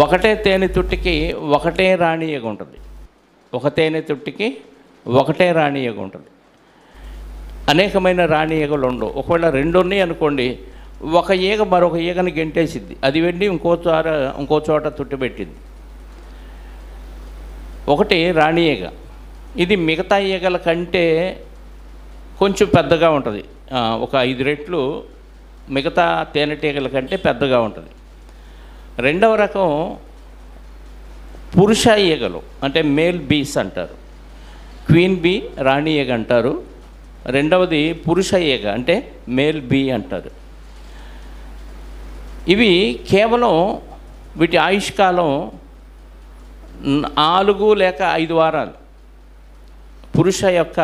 ఒకటే తేనె తుట్టికి ఒకటే రాణి ఈగ ఉంటుంది. ఒక తేనె తుట్టికి ఒకటే రాణి ఈగ ఉంటుంది. అనేకమైన రాణి ఈగలు ఉండవు. ఒకవేళ రెండు ఉన్నాయి అనుకోండి, ఒక ఈగ మరొక ఈగని గెంటేసిద్ది, అది వెళ్ళి ఇంకో చోట తుట్టిపెట్టింది. ఒకటి రాణి ఈగ. ఇది మిగతా ఈగల కంటే కొంచెం పెద్దగా ఉంటుంది, ఒక 5 రెట్లు మిగతా తేనెటీగల కంటే పెద్దగా ఉంటుంది. రెండవ రకం పురుష ఈగలు, అంటే మేల్ బీస్ అంటారు. క్వీన్ బీ, రాణి ఈగ అంటారు. రెండవది పురుష ఈగ, అంటే మేల్ బీ అంటారు. ఇవి కేవలం వీటి ఆయుష్కాలం 4 లేక 5 వారాలు. పురుష యొక్క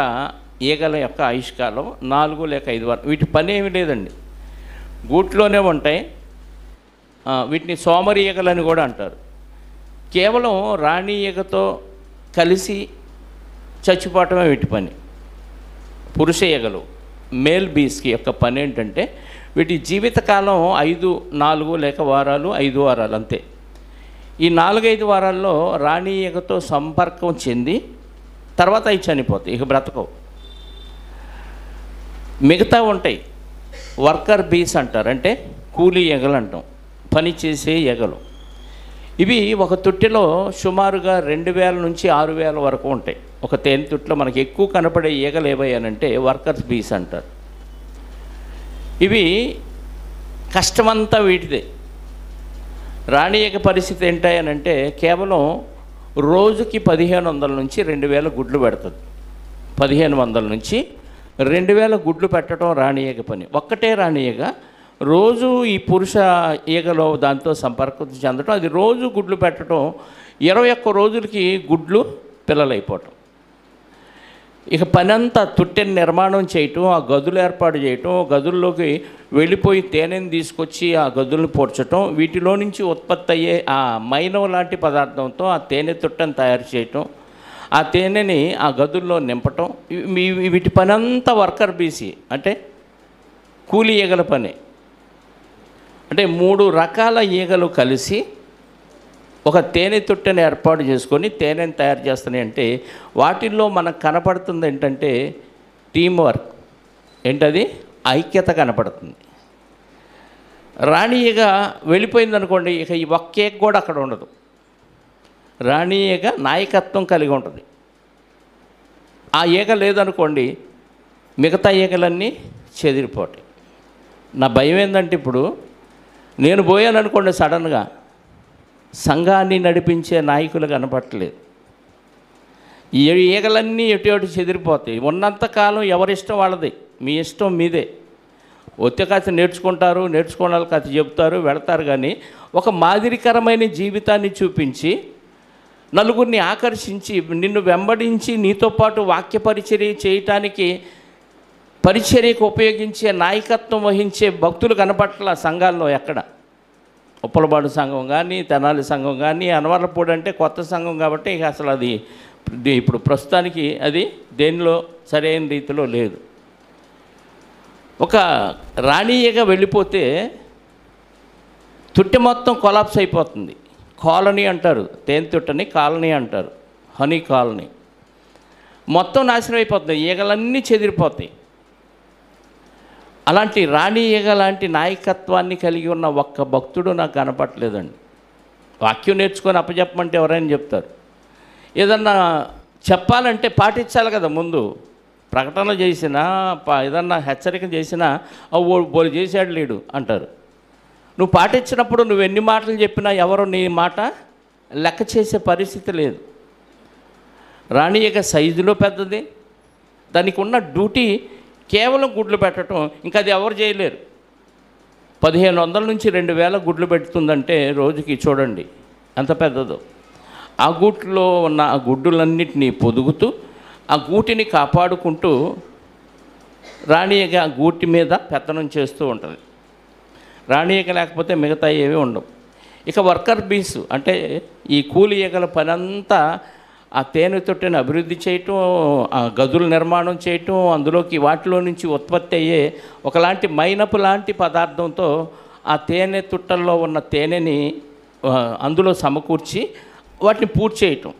ఈగల యొక్క ఆయుష్కాలం 4 లేక 5 వారాలు. వీటి పని ఏమి లేదండి, గూట్లోనే ఉంటాయి. వీటిని సోమరి ఈగలని కూడా అంటారు. కేవలం రాణి ఈగతో కలిసి చచ్చిపోవటమే వీటి పని. పురుష ఈగలు మేల్ బీస్కి యొక్క పని ఏంటంటే, వీటి జీవితకాలం 4 లేక 5 వారాలు అంతే. ఈ 4-5 వారాల్లో రాణి ఈగతో సంపర్కం చెంది తర్వాత అవి చనిపోతాయి, ఇక బ్రతకవు. మిగతా ఉంటాయి వర్కర్ బీస్ అంటారు, అంటే కూలీ ఈగలు అంటాం, పని చేసే ఈగలు. ఇవి ఒక తుట్టిలో సుమారుగా 2000 నుంచి 6000 వరకు ఉంటాయి. ఒక తేనె తుట్టిలో మనకి ఎక్కువ కనపడే ఈగలు ఏవయ్యానంటే వర్కర్స్ బీస్ అంటారు. ఇవి కష్టమంతా వీటిదే. రాణి ఈగ పరిస్థితి ఏంటాయనంటే కేవలం రోజుకి 1500 నుంచి 2000 గుడ్లు పెడుతుంది. 1500 నుంచి 2000 గుడ్లు పెట్టడం రాణి ఈగ పని. ఒక్కటే రాణి ఈగ రోజు ఈ పురుష ఈగలో దాంతో సంపర్కం చెందడం, అది రోజు గుడ్లు పెట్టడం, 21 రోజులకి గుడ్లు పిల్లలైపోవటం. ఇక పనంతా తుట్టెని నిర్మాణం చేయటం, ఆ గదులు ఏర్పాటు చేయటం, గదుల్లోకి వెళ్ళిపోయి తేనెని తీసుకొచ్చి ఆ గదులను పోడ్చటం, వీటిలో నుంచి ఉత్పత్తి అయ్యే ఆ మైనం లాంటి పదార్థంతో ఆ తేనె తుట్టని తయారు చేయటం, ఆ తేనెని ఆ గదుల్లో నింపటం, వీటి పనంతా వర్కర్ బీసీ, అంటే కూలీ ఈగల పని. అంటే 3 రకాల ఈగలు కలిసి ఒక తేనె తుట్టెని ఏర్పాటు చేసుకొని తేనెని తయారు చేస్తున్నాయి. అంటే వాటిల్లో మనకు కనపడుతుంది ఏంటంటే టీం వర్క్, ఏంటది ఐక్యత కనపడుతుంది. రాణి ఈగ వెళ్ళిపోయిందనుకోండి, ఇక ఈ ఒక్క ఈగ కూడా అక్కడ ఉండదు. రాణి ఈగ నాయకత్వం కలిగి ఉంటుంది. ఆ ఈగ లేదనుకోండి, మిగతా ఈగలన్నీ చెదిరిపోతాయి. నా భయం ఏంటంటే, ఇప్పుడు నేను పోయాను అనుకోండి, సడన్గా సంఘాన్ని నడిపించే నాయకులు కనపట్టలేదు. ఈ ఈగలన్నీ ఎటు చెదిరిపోతాయి. ఉన్నంతకాలం ఎవరిష్టం వాళ్ళది, మీ ఇష్టం మీదే. ఒత్తి కథ నేర్చుకోవాలి కథ చెప్తారు, వెళతారు. కానీ ఒక మాదిరికరమైన జీవితాన్ని చూపించి నలుగురిని ఆకర్షించి నిన్ను వెంబడించి నీతో పాటు వాక్య పరిచర్య చేయటానికి పరిచర్యకు ఉపయోగించే నాయకత్వం వహించే భక్తులు కనపట్ల సంఘాల్లో ఎక్కడ. ఉప్పలబాడు సంఘం కానీ, తెనాలి సంఘం కానీ, అనవర్లపూడి అంటే కొత్త సంఘం కాబట్టి ఇక అసలు అది ఇప్పుడు ప్రస్తుతానికి అది దేనిలో సరైన రీతిలో లేదు. ఒక రాణి ఈగ వెళ్ళిపోతే తుట్టి మొత్తం కొలాప్స్ అయిపోతుంది. కాలనీ అంటారు, తేనె తుట్టని కాలనీ అంటారు, హనీ కాలనీ. మొత్తం నాశనం అయిపోతుంది, ఈగలన్నీ చెదిరిపోతాయి. అలాంటి రాణి ఈగ లాంటి నాయకత్వాన్ని కలిగి ఉన్న ఒక్క భక్తుడు నాకు కనపట్లేదండి. వాక్యం నేర్చుకొని అప్పచెప్పమంటే ఎవరైనా చెప్తారు. ఏదన్నా చెప్పాలంటే పాటించాలి కదా. ముందు ప్రకటన చేసినా ఏదన్నా హెచ్చరిక చేసినా బోలు చేశాడు లేడు అంటారు. నువ్వు పాటించినప్పుడు నువ్వు ఎన్ని మాటలు చెప్పినా ఎవరు నీ మాట లెక్క చేసే పరిస్థితి లేదు. రాణి ఈగ సైజులో పెద్దది, దానికి ఉన్న డ్యూటీ కేవలం గుడ్లు పెట్టడం. ఇంకా అది ఎవరు చేయలేరు. 1500 నుంచి 2000 గుడ్లు పెడుతుందంటే రోజుకి చూడండి ఎంత పెద్దదో. ఆ గూట్లో ఉన్న ఆ గుడ్డులన్నిటినీ పొదుగుతూ ఆ గూటిని కాపాడుకుంటూ రాణి ఈగ ఆ గూటి మీద పెత్తనం చేస్తూ ఉంటుంది. రాణి ఈగ లేకపోతే మిగతా ఏవి ఉండవు. ఇక వర్కర్ బీస్ అంటే ఈ కూలి ఈగల పనంతా ఆ తేనె తొట్టెని అభివృద్ధి చేయటం, ఆ గదుల నిర్మాణం చేయటం, అందులోకి వాటిలో నుంచి ఉత్పత్తి అయ్యే ఒకలాంటి మైనపు లాంటి పదార్థంతో ఆ తేనె తుట్టల్లో ఉన్న తేనెని అందులో సమకూర్చి వాటిని పూర్తి చేయటం,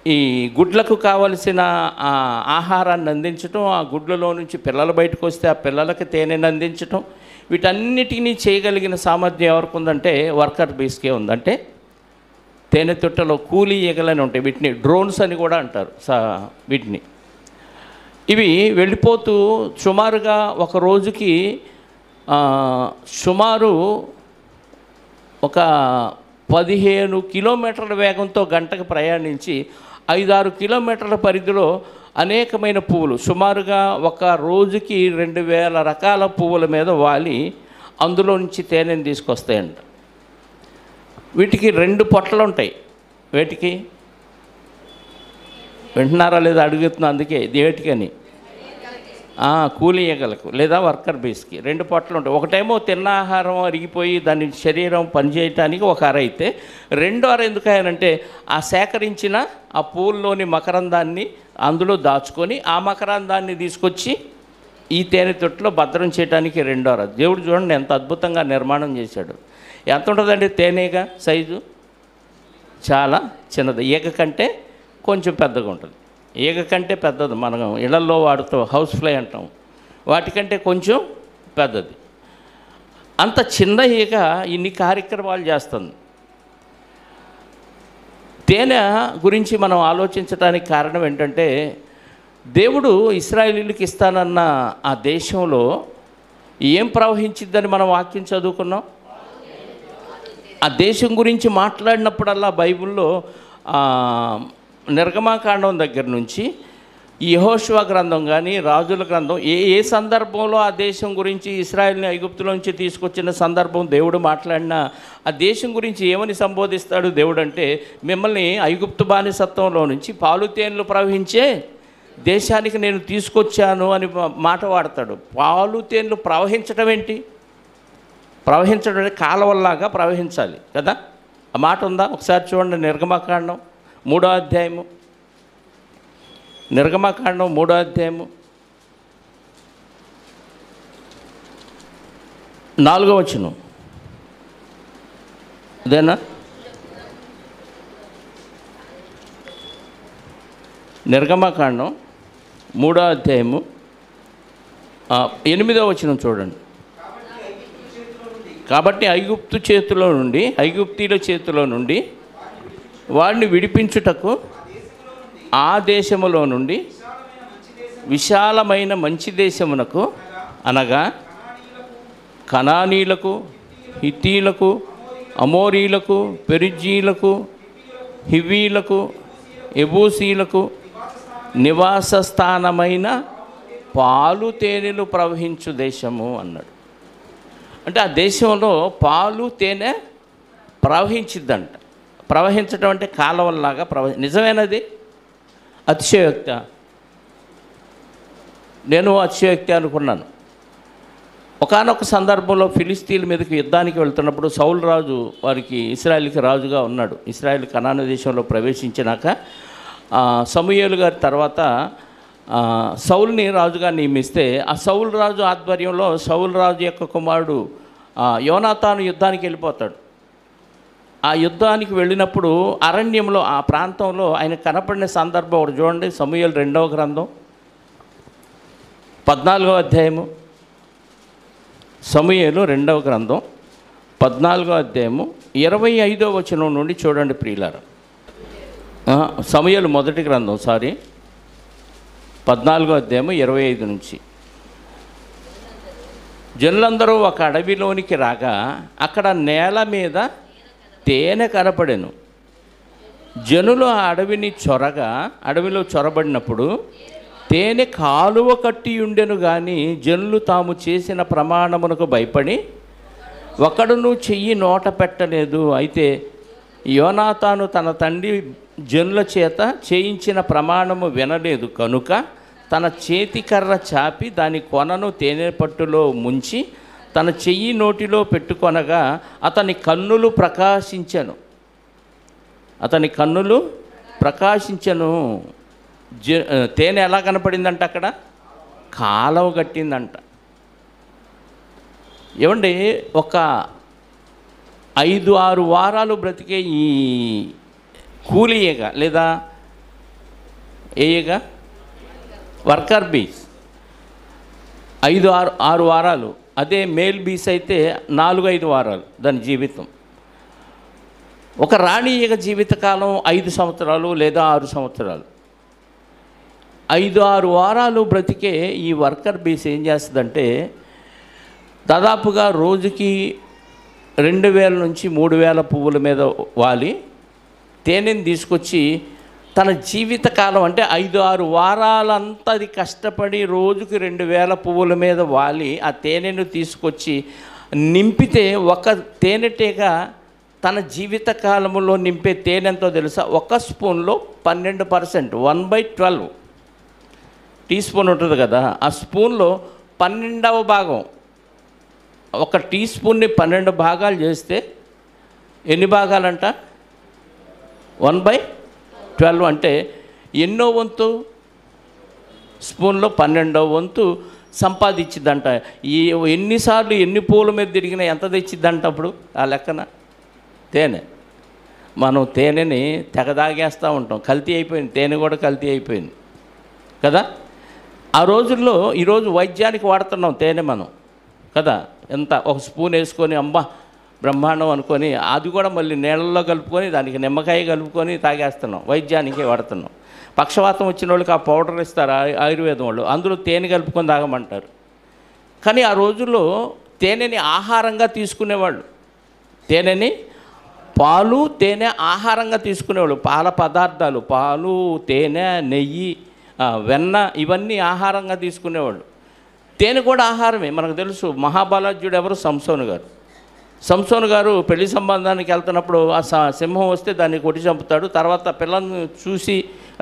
ఈ గుడ్లకు కావలసిన ఆహారాన్ని అందించటం, ఆ గుడ్లలో నుంచి పిల్లలు బయటకు వస్తే ఆ పిల్లలకి తేనెని అందించటం, వీటన్నిటినీ చేయగలిగిన సామర్థ్యం ఎవరికి ఉందంటే వర్కర్ బీస్కే ఉందంటే తేనె తొట్టలో కూలీ ఈగలని ఉంటాయి, వీటిని డ్రోన్స్ అని కూడా అంటారు వీటిని. ఇవి వెళ్ళిపోతూ సుమారుగా ఒక రోజుకి సుమారు ఒక 15 కిలోమీటర్ల వేగంతో గంటకు ప్రయాణించి 5-6 కిలోమీటర్ల పరిధిలో అనేకమైన పువ్వులు, సుమారుగా ఒక రోజుకి 2000 రకాల పువ్వుల మీద వాలి అందులో నుంచి తేనెని తీసుకొస్తాయంట. వీటికి 2 పొట్టలు ఉంటాయి. వేటికి వింటున్నారా లేదా అడుగుతున్నా, అందుకే వేటికని కూలీ ఈగలకు లేదా వర్కర్ బీస్కి 2 పొట్టలు ఉంటాయి. ఒకటేమో తిన్న ఆహారం అరిగిపోయి దాని శరీరం పనిచేయటానికి ఒక అర అయితే, రెండో అర ఎందుకు అయ్యానంటే ఆ సేకరించిన ఆ పూల్లోని మకరందాన్ని అందులో దాచుకొని ఆ మకరందాన్ని తీసుకొచ్చి ఈ తేనె తొట్టులో భద్రం చేయడానికి రెండో అర. దేవుడు చూడండి ఎంత అద్భుతంగా నిర్మాణం చేశాడు. ఎంత ఉంటుందండి తేనెగా సైజు? చాలా చిన్నది, ఈగ కంటే కొంచెం పెద్దగా ఉంటుంది. ఈగ కంటే పెద్దది మనం ఇళ్లల్లో వాడుతూ హౌస్ ఫ్లై అంటాం, వాటికంటే కొంచెం పెద్దది. అంత చిన్న ఈగ ఇన్ని కార్యక్రమాలు చేస్తుంది. తేనె గురించి మనం ఆలోచించడానికి కారణం ఏంటంటే దేవుడు ఇశ్రాయేలీయులకు ఇస్తానన్న ఆ దేశంలో ఏం ప్రవహించిద్దని మనం వాక్యం చదువుకున్నాం. ఆ దేశం గురించి మాట్లాడినప్పుడల్లా బైబిల్లో నిర్గమాకాండం దగ్గర నుంచి యెహోషువ గ్రంథం కానీ రాజుల గ్రంథం ఏ సందర్భంలో ఆ దేశం గురించి ఇశ్రాయేలుని ఐగుప్తులోంచి తీసుకొచ్చిన సందర్భం దేవుడు మాట్లాడినా ఆ దేశం గురించి ఏమని సంబోధిస్తాడు దేవుడు అంటే, మిమ్మల్ని ఐగుప్తు బానిసత్వంలో నుంచి పాలు తేనెలు ప్రవహించే దేశానికి నేను తీసుకొచ్చాను అని మాట వాడతాడు. పాలు తేనెలు ప్రవహించడం ఏంటి? ప్రవహించడం అంటే కాలవల్లాగా ప్రవహించాలి కదా, ఆ మాట ఉందా? ఒకసారి చూడండి నిర్గమకాండం 3వ అధ్యాయము, నిర్గమకాండం 3వ అధ్యాయము 4వ వచనం. అదేనా? నిర్గమకాండం 3వ అధ్యాయము 8వ వచనం చూడండి. కాబట్టి ఐగుప్తీయుల చేతిలో నుండి వాడిని విడిపించుటకు ఆ దేశములో నుండి విశాలమైన మంచి దేశమునకు, అనగా కనానీలకు, హిత్తీలకు, అమోరీలకు, పెరిజీలకు, హివీలకు, ఎబూసీలకు నివాస స్థానమైన పాలు తేనెలు ప్రవహించు దేశము అన్నాడు. అంటే ఆ దేశంలో పాలు తేనె ప్రవహించిద్దంట. ప్రవహించడం అంటే కాలవల్లాగా నిజమేనది? అతిశయోక్త? నేను అతిశయోక్తి అనుకున్నాను. ఒకానొక సందర్భంలో ఫిలిస్తీన్ల మీదకి యుద్ధానికి వెళ్తున్నప్పుడు సౌలు రాజు వారికి ఇశ్రాయేలుకి రాజుగా ఉన్నాడు. ఇశ్రాయేలు కనాను దేశంలో ప్రవేశించినాక సమూయేలు గారి తర్వాత సౌలుని రాజుగా నియమిస్తే ఆ సౌలు రాజు ఆధ్వర్యంలో సౌలు రాజు యొక్క కుమారుడు యోనాతాను యుద్ధానికి వెళ్ళిపోతాడు. ఆ యుద్ధానికి వెళ్ళినప్పుడు అరణ్యంలో ఆ ప్రాంతంలో ఆయన కనపడిన సందర్భం ఒకటి చూడండి. సమూయేలు 2వ గ్రంథం 14వ అధ్యాయము. సమూయేలు 2వ గ్రంథం 14వ అధ్యాయము 25వ వచనం నుండి చూడండి ప్రియులారా. సమూయేలు మొదటి గ్రంథం 14వ అధ్యాయము 25 నుంచి. జనులందరూ ఒక అడవిలోనికి రాగా అక్కడ నేల మీద తేనె కనపడెను. జనులు ఆ అడవిలో చొరబడినప్పుడు తేనె కాలువ కట్టి ఉండెను. కానీ జనులు తాము చేసిన ప్రమాణమునకు భయపడి ఒకడును చెయ్యి నోట పెట్టలేదు. అయితే యోనాతాను తన తండ్రి జనుల చేత చేయించిన ప్రమాణము వినలేదు కనుక తన చేతి కర్ర చాపి దాని కొనను తేనె పట్టులో ముంచి తన చెయ్యి నోటిలో పెట్టుకొనగా అతని కన్నులు ప్రకాశించెను. తేనె ఎలా కనపడిందంట? అక్కడ కాలువ కట్టిందంట. ఏమండి, ఒక 5-6 వారాలు బ్రతికే ఈ కూలీ ఈగ లేదా ఏ ఈగ, వర్కర్ బీస్ 5-6 వారాలు. అదే మేల్ బీస్ అయితే 4-5 వారాలు దాని జీవితం. ఒక రాణి ఈగ జీవితకాలం 5 సంవత్సరాలు లేదా 6 సంవత్సరాలు. 5-6 వారాలు బ్రతికే ఈ వర్కర్ బీస్ ఏం చేస్తుందంటే దాదాపుగా రోజుకి 2000 నుంచి 3000 పువ్వుల మీద వాలి తేనెని తీసుకొచ్చి తన జీవితకాలం అంటే 5-6 వారాలంతా అది కష్టపడి రోజుకి 2000 పువ్వుల మీద వాలి ఆ తేనెను తీసుకొచ్చి నింపితే ఒక తేనెటీగ తన జీవితకాలంలో నింపే తేనె ఎంతో తెలుసా? 1 స్పూన్లో 12%, 1/12 టీ స్పూన్ ఉంటుంది కదా, ఆ స్పూన్లో 12వ భాగం. ఒక టీ స్పూన్ని 12 భాగాలు చేస్తే ఎన్ని భాగాలంట? 1/12 అంటే ఎన్నో వంతు? స్పూన్లో 12వ వంతు సంపాదించిద్దంట. ఈ ఎన్నిసార్లు ఎన్ని పూల మీద తిరిగినా ఎంత తెచ్చిద్దంట అప్పుడు ఆ లెక్కన? తేనె. మనం తేనెని తెగదాగేస్తూ ఉంటాం. కల్తీ అయిపోయింది, తేనె కూడా కల్తీ అయిపోయింది కదా. ఆ రోజుల్లో ఈరోజు వైద్యానికి వాడుతున్నాం తేనె మనం కదా. ఎంత ఒక స్పూన్ వేసుకొని అమ్మ బ్రహ్మాండం అనుకొని అది కూడా మళ్ళీ నీళ్ళల్లో కలుపుకొని దానికి నిమ్మకాయ కలుపుకొని తాగేస్తున్నాం, వైద్యానికి వాడుతున్నాం. పక్షవాతం వచ్చిన వాళ్ళకి ఆ పౌడర్ ఇస్తారు ఆయుర్వేదం వాళ్ళు, అందులో తేనె కలుపుకొని తాగమంటారు. కానీ ఆ రోజుల్లో తేనెని ఆహారంగా తీసుకునేవాళ్ళు. తేనెని పాలు తేనె ఆహారంగా తీసుకునేవాళ్ళు. పాల పదార్థాలు, పాలు, తేనె, నెయ్యి, వెన్న ఇవన్నీ ఆహారంగా తీసుకునేవాళ్ళు. తేనె కూడా ఆహారమే. మనకు తెలుసు మహాబలాజ్యుడు ఎవరు? సంసోను గారు. సంసోను గారు పెళ్లి సంబంధానికి వెళ్తున్నప్పుడు ఆ సింహం వస్తే దాన్ని కొట్టి చంపుతాడు. తర్వాత పిల్లలను చూసి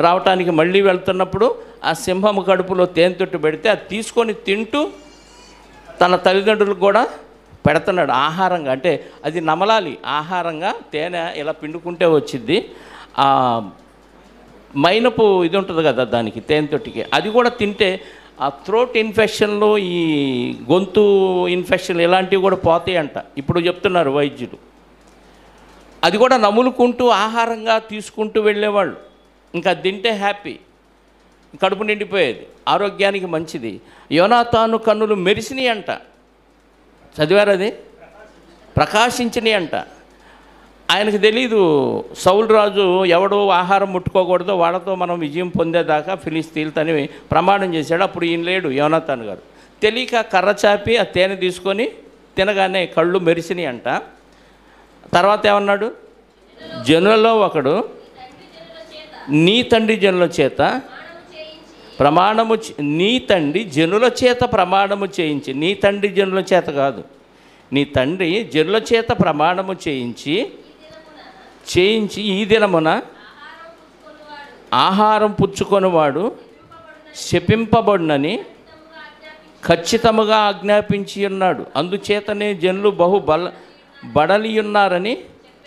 రావటానికి మళ్ళీ వెళ్తున్నప్పుడు ఆ సింహం కడుపులో తేనె తొట్టు పెడితే అది తీసుకొని తింటూ తన తల్లిదండ్రులకు కూడా పెడుతున్నాడు ఆహారంగా. అంటే అది నమలాలి ఆహారంగా. తేనె ఇలా పిండుకుంటే వచ్చింది. మైనపు ఇది ఉంటుంది కదా దానికి, తేనె తొట్టికి, అది కూడా తింటే ఆ థ్రోట్ ఇన్ఫెక్షన్లు, ఈ గొంతు ఇన్ఫెక్షన్ ఇలాంటివి కూడా పోతాయి అంట ఇప్పుడు చెప్తున్నారు వైద్యులు. అది కూడా నములుకుంటూ ఆహారంగా తీసుకుంటూ వెళ్ళేవాళ్ళు. ఇంకా తింటే హ్యాపీ, కడుపు నిండిపోయేది, ఆరోగ్యానికి మంచిది. యోనాతాను కన్నులు మెరిసినాయి అంట. చదివారు? అది ప్రకాశించినాయి అంట. ఆయనకు తెలీదు సౌలు రాజు ఎవడో ఆహారం ముట్టుకోకూడదో వాళ్ళతో మనం విజయం పొందేదాకా ఫిలిస్తీన్లని ప్రమాణం చేశాడు. అప్పుడు ఈయన లేడు, యోనాతాను గారు. తెలియక కర్ర చాపి ఆ తేనె తీసుకొని తినగానే కళ్ళు మెరిసినాయి అంట. తర్వాత ఏమన్నాడు? జనులలో ఒకడు నీ తండ్రి జనుల చేత ప్రమాణము, నీ తండ్రి జనుల చేత ప్రమాణము చేయించి, నీ తండ్రి జనుల చేత కాదు, నీ తండ్రి జనుల చేత ప్రమాణము చేయించి ఈ దినమున ఆహారం పుచ్చుకొనివాడు శపింపబడునని ఖచ్చితముగా ఆజ్ఞాపించి ఉన్నాడు. అందుచేతనే జనులు బడలి ఉన్నారని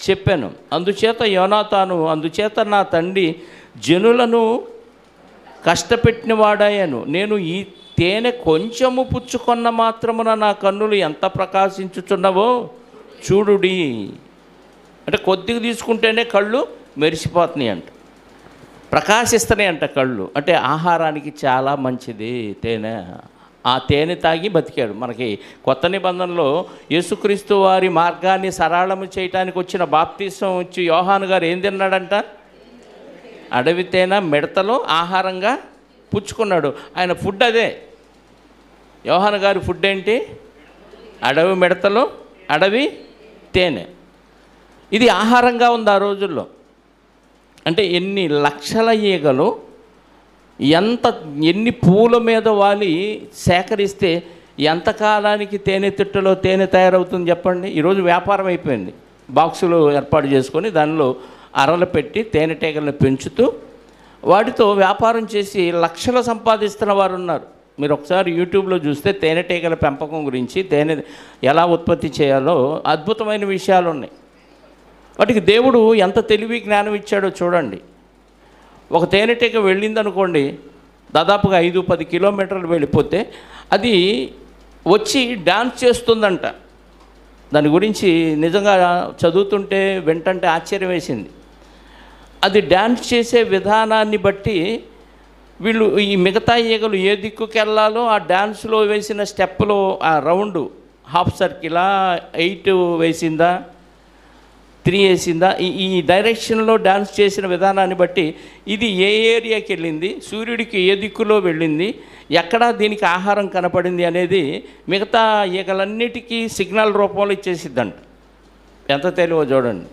చెప్పాను. అందుచేత యోనాతాను, అందుచేత నా తండ్రి జనులను కష్టపెట్టిన వాడాయను. నేను ఈ తేనె కొంచెము పుచ్చుకొన్న మాత్రమున నా కన్నులు ఎంత ప్రకాశించుచున్నవో చూడుడి. అంటే కొద్దిగా తీసుకుంటేనే కళ్ళు మెరిసిపోతున్నాయి అంట, ప్రకాశిస్తున్నాయి అంట కళ్ళు. అంటే ఆహారానికి చాలా మంచిది తేనె. ఆ తేనె తాగి బతికాడు. మనకి కొత్త నిబంధనలో యేసుక్రీస్తు వారి మార్గాన్ని సరళము చేయటానికి వచ్చిన బాప్తీసం వచ్చి యోహాను గారు ఏం తిన్నాడంట? అడవి తేనె మిడతలో ఆహారంగా పుచ్చుకున్నాడు. ఆయన ఫుడ్ అదే. యోహాను గారి ఫుడ్ ఏంటి? అడవి మిడతలు, అడవి తేనె. ఇది ఆహారంగా ఉంది ఆ రోజుల్లో. అంటే ఎన్ని లక్షల ఈగలు ఎన్ని పూల మీద వాలి సేకరిస్తే ఎంతకాలానికి తేనె తిట్టలో తేనె తయారవుతుంది చెప్పండి. ఈరోజు వ్యాపారం అయిపోయింది. బాక్సులు ఏర్పాటు చేసుకొని దానిలో అరలు పెట్టి తేనెటీగలను పెంచుతూ వాటితో వ్యాపారం చేసి లక్షలు సంపాదిస్తున్న వారు ఉన్నారు. మీరు ఒకసారి యూట్యూబ్లో చూస్తే తేనెటీగల పెంపకం గురించి, తేనె ఎలా ఉత్పత్తి చేయాలో అద్భుతమైన విషయాలు ఉన్నాయి. వాటికి దేవుడు ఎంత తెలివి జ్ఞానం ఇచ్చాడో చూడండి. ఒక తేనెటీగ వెళ్ళిందనుకోండి, దాదాపుగా 5-10 కిలోమీటర్లు వెళ్ళిపోతే అది వచ్చి డ్యాన్స్ చేస్తుందంట. దాని గురించి నిజంగా చదువుతుంటే వింటంటే ఆశ్చర్యం వేసింది. అది డ్యాన్స్ చేసే విధానాన్ని బట్టి వీళ్ళు ఈ మిగతా ఈగలు ఏ దిక్కుకి వెళ్ళాలో ఆ డ్యాన్స్లో వేసిన స్టెప్పులో ఆ రౌండ్ హాఫ్ సర్కిలా 8 వేసిందా 3 వేసిందా ఈ డైరెక్షన్లో డ్యాన్స్ చేసిన విధానాన్ని బట్టి ఇది ఏ ఏరియాకి వెళ్ళింది, సూర్యుడికి ఏ దిక్కులో వెళ్ళింది, ఎక్కడా దీనికి ఆహారం కనపడింది అనేది మిగతా ఈగలన్నిటికీ సిగ్నల్ రూపంలో ఇచ్చేసిద్దంట. ఎంత తెలివో చూడండి.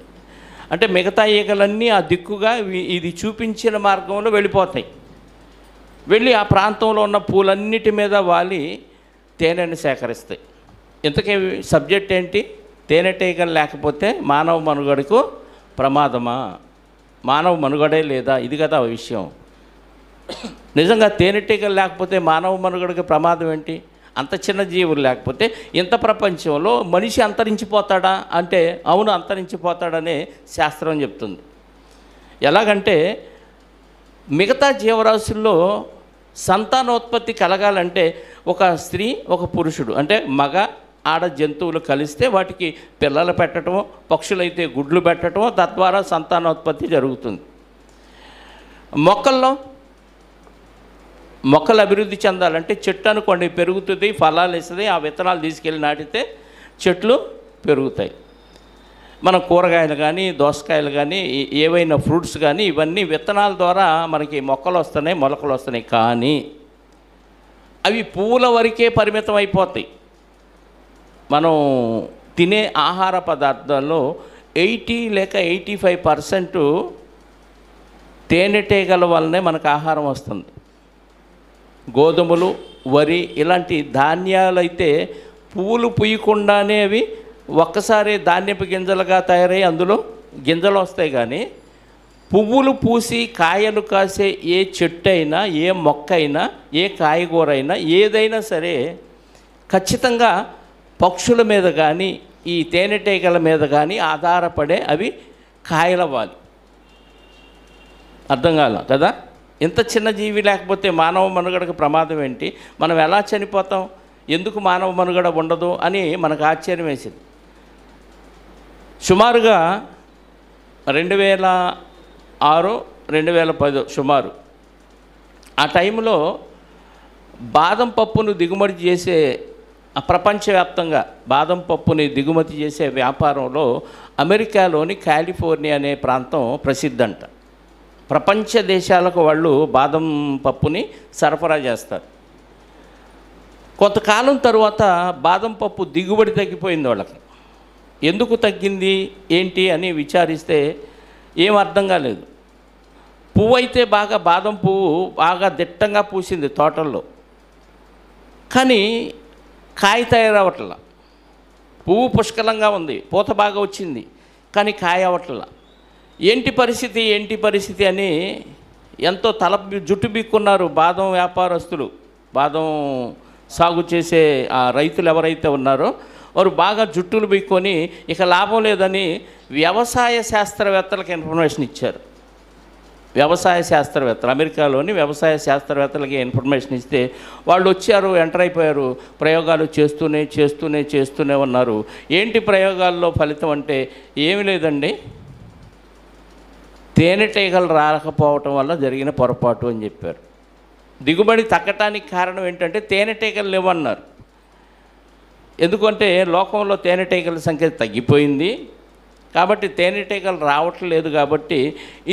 అంటే మిగతా ఈగలన్నీ ఆ దిక్కుగా ఇది చూపించిన మార్గంలో వెళ్ళిపోతాయి. వెళ్ళి ఆ ప్రాంతంలో ఉన్న పూలన్నిటి మీద వాలి తేనెని సేకరిస్తాయి. ఇంతకీ సబ్జెక్ట్ ఏంటి? తేనెటీగలు లేకపోతే మానవ మనుగడకు ప్రమాదమా, మానవ మనుగడే లేదా, ఇది కదా విషయం. నిజంగా తేనెటీగలు లేకపోతే మానవ మనుగడకు ప్రమాదం ఏంటి? అంత చిన్న జీవులు లేకపోతే ఇంత ప్రపంచంలో మనిషి అంతరించిపోతాడా అంటే అవును, అంతరించిపోతాడనే శాస్త్రం చెప్తుంది. ఎలాగంటే మిగతా జీవరాశుల్లో సంతానోత్పత్తి కలగాలంటే ఒక స్త్రీ ఒక పురుషుడు అంటే మగ ఆడ జంతువులు కలిస్తే వాటికి పిల్లలు పెట్టడం, పక్షులైతే గుడ్లు పెట్టడం, తద్వారా సంతానోత్పత్తి జరుగుతుంది. మొక్కలు అభివృద్ధి చెందాలంటే చెట్టు అనుకోండి పెరుగుతుంది, ఫలాలు ఇస్తుంది, ఆ విత్తనాలు తీసుకెళ్ళి నాటితే చెట్లు పెరుగుతాయి. మన కూరగాయలు కానీ దోసకాయలు కానీ ఏవైనా ఫ్రూట్స్ కానీ ఇవన్నీ విత్తనాల ద్వారా మనకి మొక్కలు వస్తున్నాయి, మొలకలు వస్తున్నాయి. కానీ అవి పువ్వుల వరకే పరిమితం అయిపోతాయి. మనం తినే ఆహార పదార్థాల్లో 80 లేక 85% తేనెటీగల వల్లనే మనకు ఆహారం వస్తుంది. గోధుమలు, వరి ఇలాంటి ధాన్యాలైతే పువ్వులు పూయకుండానే అవి ఒక్కసారి ధాన్యపు గింజలుగా తయారై అందులో గింజలు వస్తాయి. కానీ పువ్వులు పూసి కాయలు కాసే ఏ చెట్టు అయినా, ఏ మొక్క అయినా, ఏ కాయగూర అయినా, ఏదైనా సరే ఖచ్చితంగా పక్షుల మీద కానీ ఈ తేనెటీగల మీద కానీ ఆధారపడే అవి కాయలవ్వాలి. అర్థం కాల కదా? ఇంత చిన్న జీవి లేకపోతే మానవ మనుగడకు ప్రమాదం ఏంటి? మనం ఎలా చనిపోతాం? ఎందుకు మానవ మనుగడ ఉండదు అని మనకు ఆశ్చర్యం వేసింది. సుమారుగా 2006, 2010 సుమారు ఆ టైంలో బాదం పప్పును దిగుమతి చేసే ప్రపంచవ్యాప్తంగా బాదం పప్పుని దిగుమతి చేసే వ్యాపారంలో అమెరికాలోని కాలిఫోర్నియా అనే ప్రాంతం ప్రసిద్ధంట. ప్రపంచ దేశాలకు వాళ్ళు బాదం పప్పుని సరఫరా చేస్తారు. కొంతకాలం తరువాత బాదం పప్పు దిగుబడి తగ్గిపోయింది వాళ్ళకి. ఎందుకు తగ్గింది ఏంటి అని విచారిస్తే ఏం అర్థం కాలేదు. పువ్వు అయితే బాదం పువ్వు బాగా దిట్టంగా పూసింది తోటల్లో, కానీ కాయ తయారవట్ల. పువ్వు పుష్కలంగా ఉంది, పూత బాగా వచ్చింది, కానీ కాయ అవ్వట్ల. ఏంటి పరిస్థితి అని ఎంతో జుట్టు బిక్కున్నారు బాదం వ్యాపారస్తులు. బాదం సాగు చేసే ఆ రైతులు ఎవరైతే ఉన్నారో వారు బాగా జుట్టులు బిక్కొని ఇక లాభం లేదని వ్యవసాయ శాస్త్రవేత్తలకు ఇన్ఫర్మేషన్ ఇచ్చారు. వ్యవసాయ శాస్త్రవేత్తలు, అమెరికాలోని వ్యవసాయ శాస్త్రవేత్తలకి ఇన్ఫర్మేషన్ ఇస్తే వాళ్ళు వచ్చారు, ఎంటర్ అయిపోయారు. ప్రయోగాలు చేస్తూనే ఉన్నారు. ఏంటి ప్రయోగాల్లో ఫలితం అంటే ఏమి లేదండి, తేనెటీగలు రాకపోవటం వల్ల జరిగిన పొరపాటు అని చెప్పారు. దిగుబడి తగ్గటానికి కారణం ఏంటంటే తేనెటీగలు లేవన్నారు. ఎందుకంటే లోకంలో తేనెటీగల సంఖ్య తగ్గిపోయింది కాబట్టి తేనెటీగలు రావట్లేదు కాబట్టి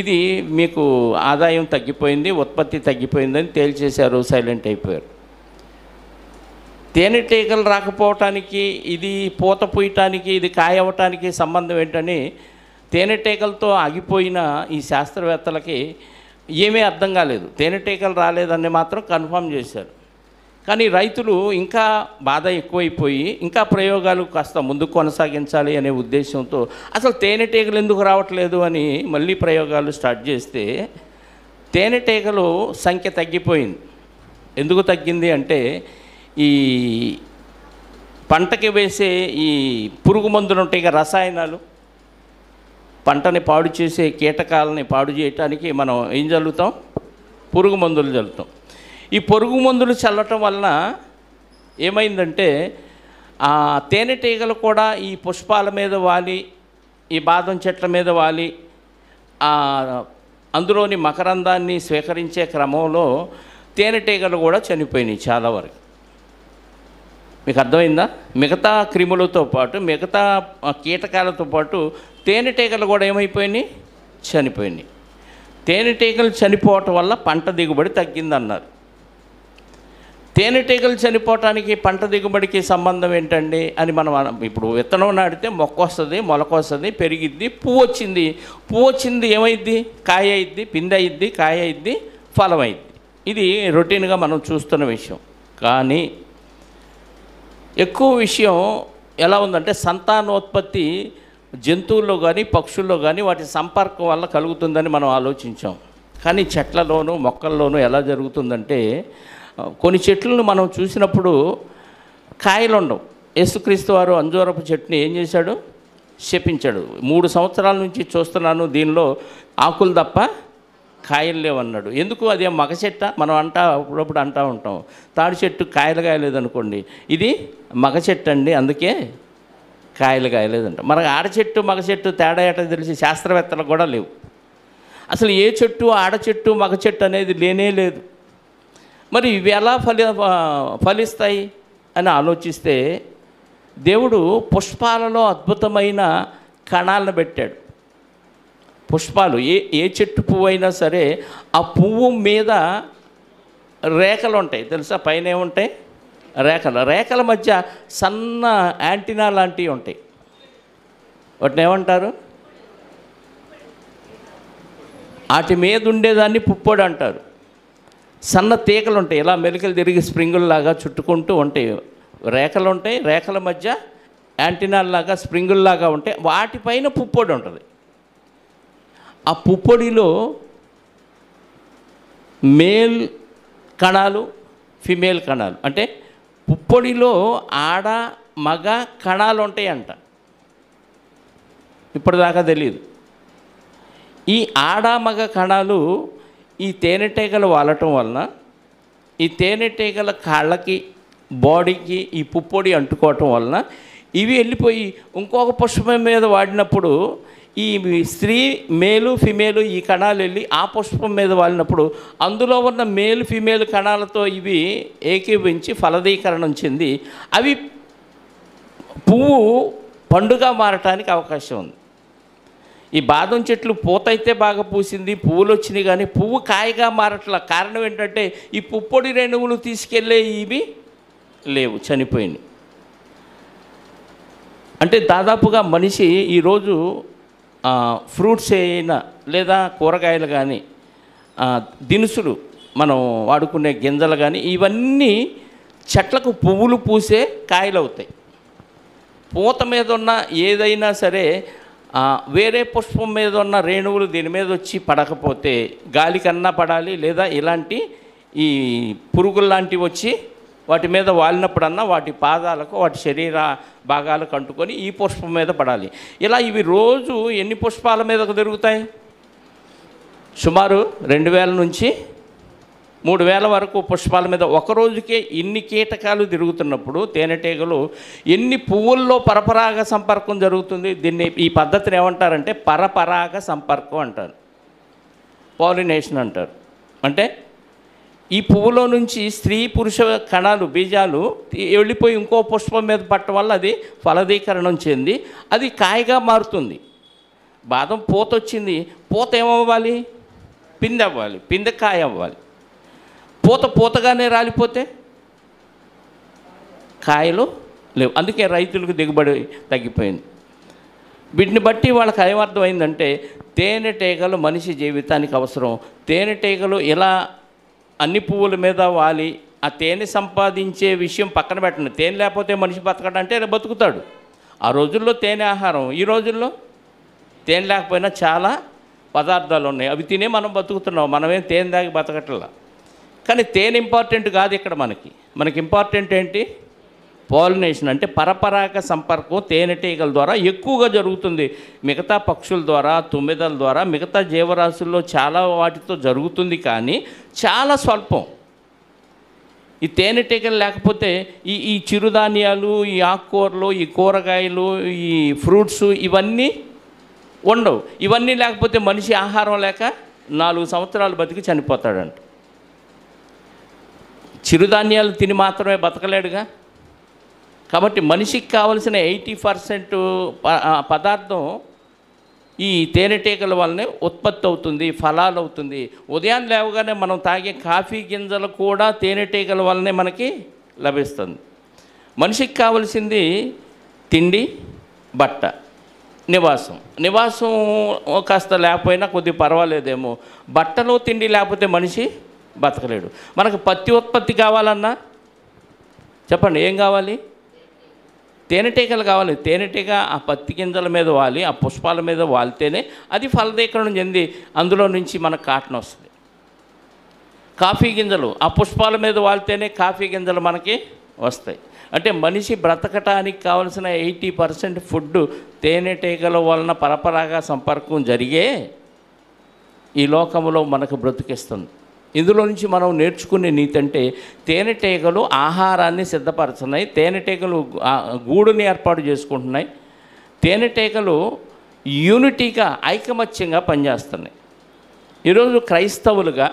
ఇది మీకు ఆదాయం తగ్గిపోయింది, ఉత్పత్తి తగ్గిపోయిందని తేల్చేశారు, సైలెంట్ అయిపోయారు. తేనెటీగలు రాకపోవటానికి, ఇది పూత పూయటానికి, ఇది కాయ అవ్వటానికి సంబంధం ఏంటని తేనెటీగలతో ఆగిపోయిన ఈ శాస్త్రవేత్తలకి ఏమీ అర్థం కాలేదు. తేనెటీగలు రాలేదని మాత్రం కన్ఫర్మ్ చేశారు. కానీ రైతులు ఇంకా బాధ ఎక్కువైపోయి ఇంకా ప్రయోగాలు కాస్త ముందుకు కొనసాగించాలి అనే ఉద్దేశంతో అసలు తేనెటీగలు ఎందుకు రావట్లేదు అని మళ్ళీ ప్రయోగాలు స్టార్ట్ చేస్తే తేనెటీగలు సంఖ్య తగ్గిపోయింది. ఎందుకు తగ్గింది అంటే ఈ పంటకి వేసే ఈ పురుగు మందులు ఉంటాయి, రసాయనాలు, పంటని పాడు చేసే కీటకాలని పాడు చేయటానికి మనం ఏం చల్లుతాం? పురుగు మందులు చల్లుతాం. ఈ పురుగు మందులు చల్లటం వలన ఏమైందంటే ఆ తేనెటీగలు కూడా ఈ పుష్పాల మీద వాలి, ఈ బాదం చెట్ల మీద వాలి అందులోని మకరందాన్ని స్వీకరించే క్రమంలో తేనెటీగలు కూడా చనిపోయినాయి చాలా వరకు. మీకు అర్థమైందా? మిగతా క్రిములతో పాటు, మిగతా కీటకాలతో పాటు తేనెటీగలు కూడా ఏమైపోయినాయి? చనిపోయినాయి. తేనెటీగలు చనిపోవటం వల్ల పంట దిగుబడి తగ్గిందన్నారు. తేనెటీగలు చనిపోవటానికి పంట దిగుబడికి సంబంధం ఏంటండి అని మనం ఇప్పుడు విత్తనం నాటితే మొక్క వస్తుంది, మొలక వస్తుంది, పెరిగిద్ది, పువ్వు వచ్చింది. పువ్వు వచ్చింది ఏమైద్ది? కాయ అయిద్ది, పిందె అయిద్ది, కాయ అయిద్ది, ఫలం అయిద్ది. ఇది రొటీన్గా మనం చూస్తున్న విషయం. కానీ ఎక్కువ విషయం ఎలా ఉందంటే సంతానోత్పత్తి జంతువుల్లో కానీ పక్షుల్లో కానీ వాటి సంపర్కం వల్ల కలుగుతుందని మనం ఆలోచించాం. కానీ చెట్లలోనూ మొక్కల్లోనూ ఎలా జరుగుతుందంటే కొన్ని చెట్లను మనం చూసినప్పుడు కాయలు ఉండవు. యేసుక్రీస్తు వారు అంజూరపు చెట్టుని ఏం చేశాడు? శపించాడు. 3 సంవత్సరాల నుంచి చూస్తున్నాను, దీనిలో ఆకులు తప్ప కాయలు లేవన్నాడు. ఎందుకు? అదే మగ చెట్ట? మనం అప్పుడప్పుడు అంటూ ఉంటాం, తాడి చెట్టు కాయలు కాయలేదనుకోండి, ఇది మగ చెట్టు అండి అందుకే కాయలు కాయలేదంట. మనకు ఆడ చెట్టు మగ చెట్టు తేడా ఏటో తెలిసి శాస్త్రవేత్తలకు కూడా లేవు. అసలు ఏ చెట్టు ఆడ చెట్టు మగ చెట్టు అనేది లేనే లేదు. మరి ఇవి ఎలా ఫలిస్తాయి అని ఆలోచిస్తే దేవుడు పుష్పాలలో అద్భుతమైన కణాలను పెట్టాడు. పుష్పాలు ఏ చెట్టు పువ్వు అయినా సరే ఆ పువ్వు మీద రేఖలు ఉంటాయి, తెలుసా? పైన ఏముంటాయి? రేఖల మధ్య సన్న యాంటీనా లాంటివి ఉంటాయి. వాటిని ఏమంటారు? వాటి మీద ఉండేదాన్ని పుప్పొడి అంటారు. సన్న తీగలు ఉంటాయి, ఇలా మెలికలు తిరిగి స్ప్రింగుల్లాగా చుట్టుకుంటూ ఉంటాయి. రేఖలు ఉంటాయి, రేఖల మధ్య యాంటీనాల్లాగా స్ప్రింగుల్లాగా ఉంటాయి. వాటిపైన పుప్పొడి ఉంటుంది. ఆ పుప్పొడిలో మేల్ కణాలు, ఫిమేల్ కణాలు, అంటే పుప్పొడిలో ఆడ మగ కణాలు ఉంటాయంట. ఇప్పటిదాకా తెలియదు. ఈ ఆడ మగ కణాలు ఈ తేనెటీగలు వాలటం వలన ఈ తేనెటీగల కాళ్ళకి, బాడీకి ఈ పుప్పొడి అంటుకోవటం వలన ఇవి వెళ్ళిపోయి ఇంకొక పుష్పం మీద వాడినప్పుడు ఈ స్త్రీ మేలు ఫిమేలు ఈ కణాలు వెళ్ళి ఆ పుష్పం మీద వాలినప్పుడు అందులో ఉన్న మేలు ఫిమేల్ కణాలతో ఇవి ఏకీభవించి ఫలదీకరణం చెంది అవి పువ్వు పండుగ మారటానికి అవకాశం ఉంది. ఈ బాదం చెట్లు పూతైతే బాగా పూసింది, పువ్వులు వచ్చినాయి, కానీ పువ్వు కాయగా మారట్ల. కారణం ఏంటంటే ఈ పుప్పొడి రేణువులు తీసుకెళ్ళే ఇవి లేవు, చనిపోయినాయి. అంటే దాదాపుగా మనిషి ఈరోజు ఫ్రూట్స్ అయినా లేదా కూరగాయలు కానీ దినుసులు మనం వాడుకునే గింజలు కానీ ఇవన్నీ చెట్లకు పువ్వులు పూసే కాయలు అవుతాయి. పూత మీద ఉన్న ఏదైనా సరే వేరే పుష్పం మీద ఉన్న రేణువులు దీని మీద వచ్చి పడకపోతే గాలి కన్నా పడాలి, లేదా ఇలాంటి ఈ పురుగులు లాంటివి వచ్చి వాటి మీద వాలినప్పుడన్నా వాటి పాదాలకు వాటి శరీర భాగాలకు అంటుకొని ఈ పుష్పం మీద పడాలి. ఇలా ఇవి రోజు ఎన్ని పుష్పాల మీదకు తిరుగుతాయి? సుమారు 2000 నుంచి 3000 వరకు పుష్పాల మీద ఒకరోజుకే ఇన్ని కీటకాలు తిరుగుతున్నప్పుడు తేనెటీగలు ఎన్ని పువ్వుల్లో పరపరాగ సంపర్కం జరుగుతుంది? ఈ పద్ధతిని ఏమంటారంటే పరపరాగ సంపర్కం అంటారు, పాలినేషన్ అంటారు. అంటే ఈ పువ్వులో నుంచి స్త్రీ పురుష కణాలు, బీజాలు వెళ్ళిపోయి ఇంకో పుష్పం మీద పట్టడం వల్ల అది ఫలదీకరణం చెంది అది కాయగా మారుతుంది. బాదం పూత వచ్చింది, పూత ఏమవ్వాలి? పిందె అవ్వాలి, పిందె కాయ అవ్వాలి. పూతగానే రాలిపోతే కాయలు లేవు. అందుకే రైతులకు దిగుబడి తగ్గిపోయింది. వీటిని బట్టి వాళ్ళకి ఏమర్థమైందంటే తేనెటీగలు మనిషి జీవితానికి అవసరం. తేనెటీగలు ఇలా అన్ని పువ్వుల మీద వాలి ఆ తేనె సంపాదించే విషయం పక్కన పెట్టండి. తేనె లేకపోతే మనిషి బతకడంటే బతుకుతాడు. ఆ రోజుల్లో తేనె ఆహారం, ఈ రోజుల్లో తేనె లేకపోయినా చాలా పదార్థాలు ఉన్నాయి, అవి తినే మనం బతుకుతున్నాం. మనమేం తేనె దాగి బతకట్లా. కానీ తేనె ఇంపార్టెంట్ కాదు ఇక్కడ. మనకి ఇంపార్టెంట్ ఏంటి? పాలినేషన్, అంటే పరపరాగ సంపర్కం తేనెటీగల ద్వారా ఎక్కువగా జరుగుతుంది. మిగతా పక్షుల ద్వారా, తుమ్మెదల ద్వారా, మిగతా జీవరాశుల్లో చాలా వాటితో జరుగుతుంది, కానీ చాలా స్వల్పం. ఈ తేనెటీగలు లేకపోతే ఈ చిరుధాన్యాలు, ఈ ఆకుకూరలు, ఈ కూరగాయలు, ఈ ఫ్రూట్స్ ఇవన్నీ ఉండవు. ఇవన్నీ లేకపోతే మనిషి ఆహారం లేక 4 సంవత్సరాలు బతికి చనిపోతాడంట. చిరుధాన్యాలు తిని మాత్రమే బతకలేడుగా. కాబట్టి మనిషికి కావలసిన 80% పదార్థం ఈ తేనెటీగల వల్లనే ఉత్పత్తి అవుతుంది, ఫలాలు అవుతుంది. ఉదయం లేవగానే మనం తాగే కాఫీ గింజలు కూడా తేనెటీగల వల్లనే మనకి లభిస్తుంది. మనిషికి కావలసింది తిండి, బట్ట, నివాసం కాస్త లేకపోయినా కొద్దిగా పర్వాలేదేమో. బట్టలో తిండి లేకపోతే మనిషి బతకలేడు. మనకు పత్తి ఉత్పత్తి కావాలన్నా చెప్పండి, ఏం కావాలి? తేనెటీగలు కావాలి. తేనెటీగ ఆ పత్తి గింజల మీద వాలి, ఆ పుష్పాల మీద వాలితేనే అది ఫలదీకరణం చెంది అందులో నుంచి మనకు కాటన్ వస్తుంది. కాఫీ గింజలు ఆ పుష్పాల మీద వాలితేనే కాఫీ గింజలు మనకి వస్తాయి. అంటే మనిషి బ్రతకటానికి కావలసిన 80% ఫుడ్ తేనెటీగల వలన పరపరాగా సంపర్కం జరిగే ఈ లోకంలో మనకు బ్రతికిస్తుంది. ఇందులో నుంచి మనం నేర్చుకునే నీతి అంటే తేనెటీగలు ఆహారాన్ని సిద్ధపరుస్తున్నాయి, తేనెటీగలు గూడుని ఏర్పాటు చేసుకుంటున్నాయి, తేనెటీగలు యూనిటీగా ఐకమత్యంగా పనిచేస్తున్నాయి. ఈరోజు క్రైస్తవులుగా,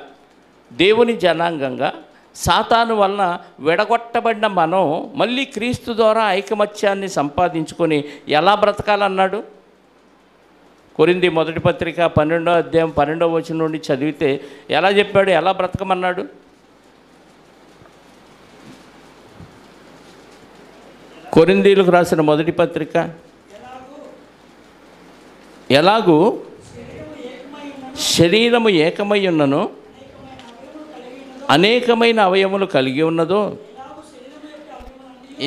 దేవుని జనాంగంగా సాతాను వలన విడగొట్టబడిన మనం మళ్ళీ క్రీస్తు ద్వారా ఐకమత్యాన్ని సంపాదించుకొని ఎలా బ్రతకాలన్నాడు? కొరింథీ మొదటి పత్రిక 12వ అధ్యాయం 12వ వచనం నుండి చదివితే ఎలా చెప్పాడు, ఎలా బ్రతకమన్నాడు? కొరింథీలకు రాసిన మొదటి పత్రిక, ఎలాగూ శరీరము ఏకమై ఉన్నను అనేకమైన అవయవములు కలిగి ఉన్నదో,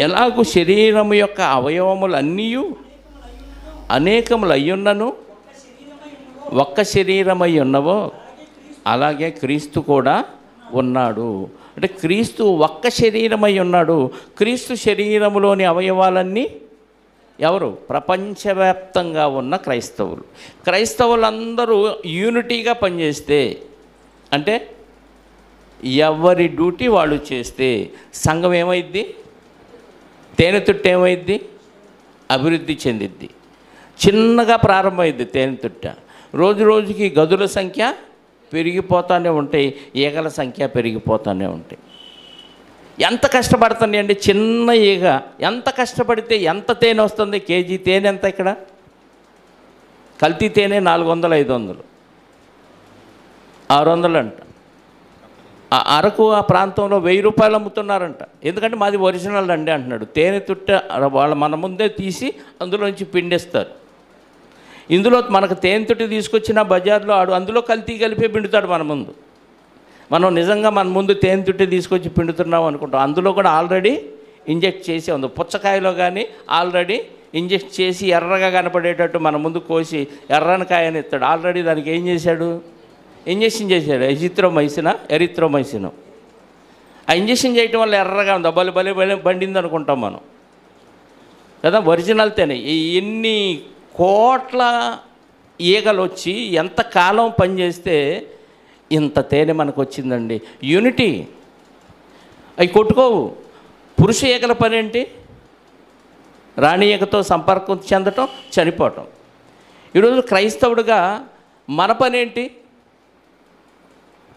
ఎలాగూ శరీరము యొక్క అవయవములన్నీ అనేకములు అయ్యున్నను ఒక్క శరీరమై ఉన్నవో అలాగే క్రీస్తు కూడా ఉన్నాడు. అంటే క్రీస్తు ఒక్క శరీరమై ఉన్నాడు. క్రీస్తు శరీరములోని అవయవాలన్నీ ఎవరు? ప్రపంచవ్యాప్తంగా ఉన్న క్రైస్తవులందరూ యూనిటీగా పనిచేస్తే, అంటే ఎవరి డ్యూటీ వాళ్ళు చేస్తే సంఘం ఏమైద్ది? తేనెతుట్టు ఏమైద్ది? అభివృద్ధి చెందిద్ది. చిన్నగా ప్రారంభమైద్ది తేనెతుట్ట. రోజు రోజుకి గదుల సంఖ్య పెరిగిపోతూనే ఉంటాయి, ఈగల సంఖ్య పెరిగిపోతూనే ఉంటాయి. ఎంత కష్టపడుతుంది అండి చిన్న ఈగ, ఎంత కష్టపడితే ఎంత తేనె వస్తుంది? కేజీ తేనె ఎంత ఇక్కడ? కల్తీ తేనె 400, 500, 600 అంట. అరకు ఆ ప్రాంతంలో 1000 రూపాయలు అమ్ముతున్నారంట. ఎందుకంటే మాది ఒరిజినల్ అండి అంటున్నాడు. తేనె తుట్ట వాళ్ళ మన ముందే తీసి అందులోంచి పిండేస్తారు. ఇందులో మనకు తేనె తుట్టి తీసుకొచ్చిన బజార్లో అందులో కల్తీ కలిపి పిండుతాడు మన ముందు. మనం నిజంగా మన ముందు తేనె తుట్టి తీసుకొచ్చి పిండుతున్నాం అనుకుంటాం. అందులో కూడా ఆల్రెడీ ఇంజెక్ట్ చేసి ఉంది. పుచ్చకాయలో కానీ ఆల్రెడీ ఇంజెక్ట్ చేసి ఎర్రగా కనపడేటట్టు మన ముందు కోసి ఎర్రని కాయని ఇస్తాడు. ఆల్రెడీ దానికి ఏం చేశాడు? ఇంజెక్షన్ చేశాడు. ఎరిత్రోమైసిన్. ఆ ఇంజెక్షన్ చేయటం వల్ల ఎర్రగా ఉంది, బలి బండింది అనుకుంటాం మనం కదా. ఒరిజినల్ తేనె ఎన్ని కోట్ల ఈగలు వచ్చి ఎంత కాలం పనిచేస్తే ఇంత తేనె మనకు వచ్చిందండి. యూనిటీ. అవి కొట్టుకోవు. పురుష ఈగల పని ఏంటి? రాణి ఈగతో సంపర్కం చెందటం, చనిపోవటం. ఈరోజు క్రైస్తవుడిగా మన పని ఏంటి?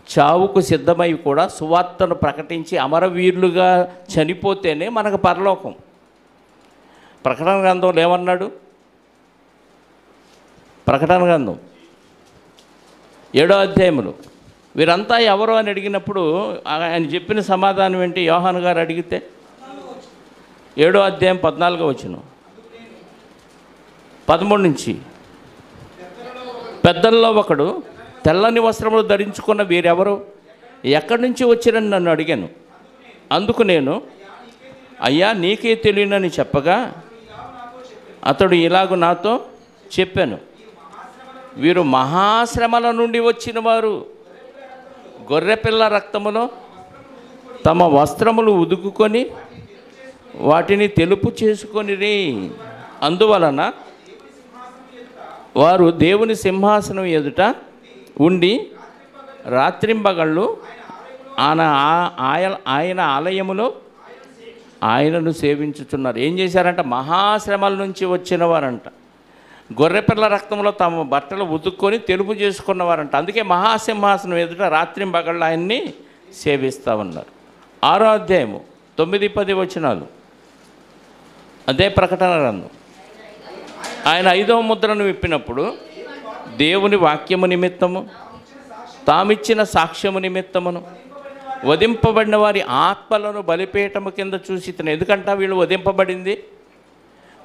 చావుకు సిద్ధమై కూడా సువార్తను ప్రకటించి అమరవీరులుగా చనిపోతేనే మనకు పరలోకం. ప్రకటన గ్రంథంలో ఏమన్నాడు? ప్రకటన గ్రంథం 7వ అధ్యాయములు వీరంతా ఎవరు అని అడిగినప్పుడు ఆయన చెప్పిన సమాధానం ఏంటి? యోహాను గారు అడిగితే 7వ అధ్యాయం 14వ వచనం 13 నుంచి, పెద్దల్లో ఒకడు తెల్లని వస్త్రములు ధరించుకున్న వీరెవరు, ఎక్కడి నుంచి వచ్చిరని నన్ను అడిగాను. అందుకు నేను, అయ్యా నీకే తెలియనని చెప్పగా అతడు ఇలాగ నాతో చెప్పాను, వీరు మహాశ్రమల నుండి వచ్చిన వారు, గొర్రెపిల్ల రక్తములో తమ వస్త్రములు ఉదుకుకొని వాటిని తెలుపు చేసుకొనిరి. అందువలన వారు దేవుని సింహాసనం ఎదుట ఉండి రాత్రింబగళ్ళు ఆయన ఆలయములో ఆయనను సేవించుచున్నారు. ఏం చేశారంట? మహాశ్రమల నుంచి వచ్చిన వారంట. గొర్రెపిల్ల రక్తంలో తమ బట్టలు ఉతుక్కొని తెలుపు చేసుకున్నవారంట. అందుకే మహాసింహాసనం ఎదుట రాత్రింబగళ్ళు ఆయన్ని సేవిస్తూ ఉన్నారు. 6వ అధ్యాయము 9-10 వచనాలు అదే ప్రకటన గ్రంథం. ఆయన 5వ ముద్రను విప్పినప్పుడు దేవుని వాక్యము నిమిత్తము తామిచ్చిన సాక్ష్యము నిమిత్తమును వధింపబడిన వారి ఆత్మలను బలిపీఠము కింద చూసి ఇతను. ఎందుకంట వీళ్ళు వధింపబడింది?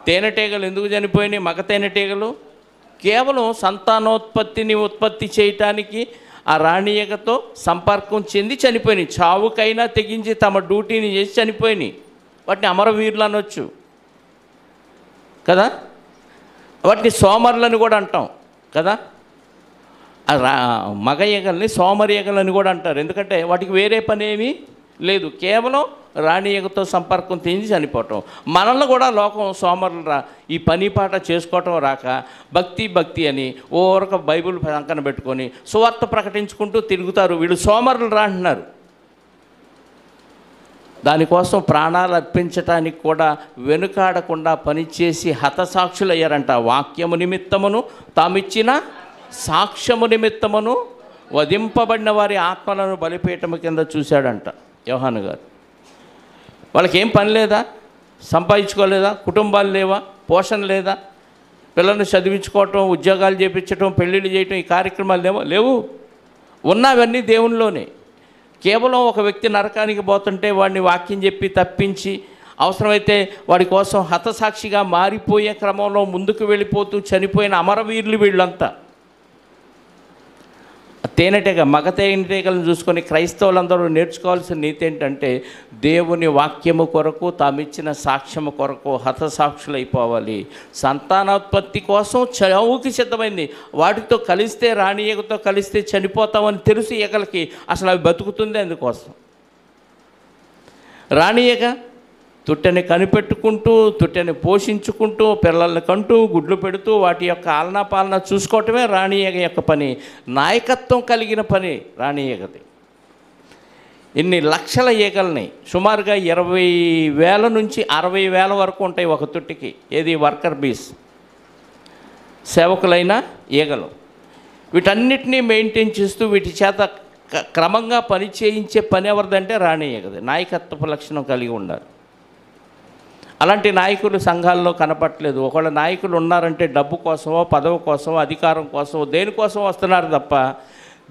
తేనెటీగలు ఎందుకు చనిపోయినాయి? మగ తేనెటీగలు కేవలం సంతానోత్పత్తిని ఉత్పత్తి చేయటానికి ఆ రాణియగతో సంపర్కం చెంది చనిపోయినాయి. చావుకైనా తెగించి తమ డ్యూటీని చేసి చనిపోయినాయి. వాటిని అమరవీరులు అనొచ్చు కదా. వాటిని సోమరులని కూడా అంటాం కదా. మగ ఈగల్ని సోమరి ఈగలని కూడా అంటారు. ఎందుకంటే వాటికి వేరే పని ఏమీ లేదు, కేవలం రాణి ఈగతో సంపర్కం తెంచి చనిపోవటం. మనల్ని కూడా లోకం సోమరులు ఈ పని పాట చేసుకోవటం రాక భక్తి అని ఓరక బైబిల్ సంకన పెట్టుకొని సువార్త ప్రకటించుకుంటూ తిరుగుతారు. వీళ్ళు సోమరులు అంటున్నారు. దానికోసం ప్రాణాలు అర్పించటానికి కూడా వెనుకాడకుండా పనిచేసి హతసాక్షులయ్యారంట. వాక్యము నిమిత్తమును తామిచ్చిన సాక్ష్యము నిమిత్తమును వధింపబడిన వారి ఆత్మలను బలిపీఠము కింద చూశాడంట యోహాను గారు. వాళ్ళకి ఏం పని లేదా? సంపాదించుకోలేదా? కుటుంబాలు లేవా? పోషణ లేదా? పిల్లల్ని చదివించుకోవటం, ఉద్యోగాలు చేయించటం, పెళ్ళిళ్ళు చేయటం, ఈ కార్యక్రమాలు లేవు. ఉన్నవన్నీ దేవునిలోనే. కేవలం ఒక వ్యక్తి నరకానికి పోతుంటే వాడిని వాక్యం చెప్పి తప్పించి అవసరమైతే వాడి కోసం హతసాక్షిగా మారిపోయే క్రమంలో ముందుకు వెళ్ళిపోతూ చనిపోయిన అమరవీరులు వీళ్ళంతా. తేనెటీగ, మగ తేనెటీగలను చూసుకొని క్రైస్తవులందరూ నేర్చుకోవాల్సిన నీతి ఏంటంటే దేవుని వాక్యము కొరకు తామిచ్చిన సాక్ష్యము కొరకు హతసాక్షులైపోవాలి. సంతానోత్పత్తి కోసం చావుకి సిద్ధమైంది. వాటితో కలిస్తే, రాణి ఈగతో కలిస్తే చనిపోతామని తెలుసు ఈగలకి. అసలు అవి బతుకుతుంది అందుకోసం. రాణి ఈగ తుట్టెని కనిపెట్టుకుంటూ, తుట్టెని పోషించుకుంటూ, పిల్లల్ని కంటూ, గుడ్లు పెడుతూ వాటి యొక్క ఆలనా పాలన చూసుకోవటమే రాణి ఈగ యొక్క పని. నాయకత్వం కలిగిన పని రాణి ఈగది. ఇన్ని లక్షల ఈగల్ని సుమారుగా 20,000 నుంచి 60,000 వరకు ఉంటాయి ఒక తుట్టికి. ఏది? వర్కర్ బీస్, సేవకులైన ఈగలు. వీటన్నిటినీ మెయింటైన్ చేస్తూ వీటి చేత క్రమంగా పని చేయించే పని ఎవరిదంటే రాణి ఈగది. నాయకత్వపు లక్షణం కలిగి ఉండాలి. అలాంటి నాయకులు సంఘాల్లో కనపట్లేదు. ఒకవేళ నాయకులు ఉన్నారంటే డబ్బు కోసమో, పదవి కోసమో, అధికారం కోసమో, దేనికోసం వస్తున్నారు తప్ప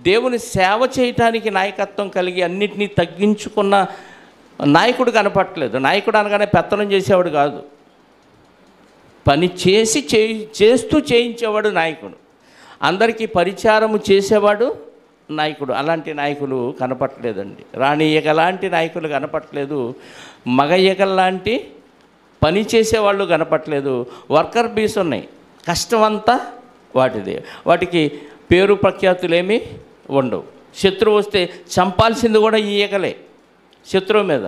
దేవుని సేవ చేయటానికి నాయకత్వం కలిగి అన్నిటినీ తగ్గించుకున్న నాయకుడు కనపట్లేదు. నాయకుడు అనగానే పెత్తనం చేసేవాడు కాదు, పని చేస్తూ చేయించేవాడు నాయకుడు. అందరికీ పరిచారము చేసేవాడు నాయకుడు. అలాంటి నాయకులు కనపట్లేదండి. రాణి ఈగ లాంటి నాయకులు కనపట్లేదు. మగ ఈగల్లాంటి పని చేసేవాళ్ళు కనపట్లేదు. వర్కర్ బీస్ ఉన్నాయి, కష్టమంతా వాటిదే. వాటికి పేరు ప్రఖ్యాతులేమీ ఉండవు. శత్రువు వస్తే చంపాల్సింది కూడా ఈ ఈగలే శత్రువు మీద.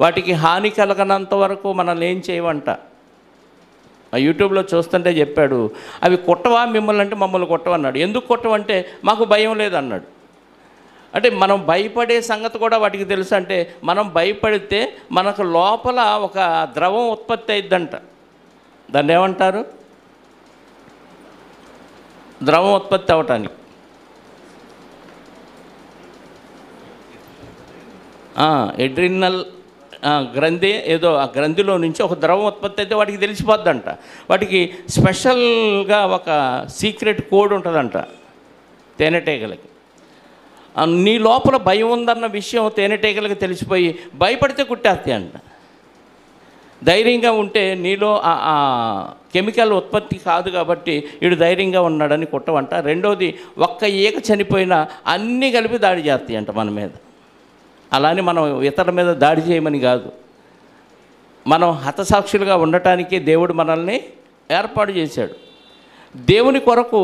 వాటికి హాని కలగనంత వరకు మనల్ని ఏం చేయవంట. యూట్యూబ్లో చూస్తుంటే చెప్పాడు, అవి కొట్టవా మిమ్మల్ని అంటే మమ్మల్ని కొట్టవన్నాడు. ఎందుకు కొట్టవంటే మాకు భయం లేదన్నాడు. అంటే మనం భయపడే సంగతి కూడా వాటికి తెలుసు. అంటే మనం భయపడితే మనకు లోపల ఒక ద్రవం ఉత్పత్తి అయిద్దంట. దాన్ని ఏమంటారు? ద్రవం ఉత్పత్తి అవటానికి ఎడ్రినల్ గ్రంథి ఏదో, ఆ గ్రంథిలో నుంచి ఒక ద్రవం ఉత్పత్తి అయితే వాటికి తెలిసిపోద్దంట. వాటికి స్పెషల్గా ఒక సీక్రెట్ కోడ్ ఉంటుందంట తేనెటీగలకి. నీ లోపల భయం ఉందన్న విషయం తేనెటీగలకి తెలిసిపోయి భయపడితే కుట్టేస్తాయి అంట. ధైర్యంగా ఉంటే నీలో ఆ కెమికల్ ఉత్పత్తి కాదు కాబట్టి వీడు ధైర్యంగా ఉన్నాడని కుట్టవంట. రెండోది, ఒక్క ఈగ చనిపోయినా అన్నీ కలిపి దాడి చేస్తాయి అంట మన మీద. అలానే మనం ఇతరుల మీద దాడి చేయమని కాదు, మనం హతసాక్షులుగా ఉండటానికి దేవుడు మనల్ని ఏర్పాటు చేశాడు. దేవుని కొరకు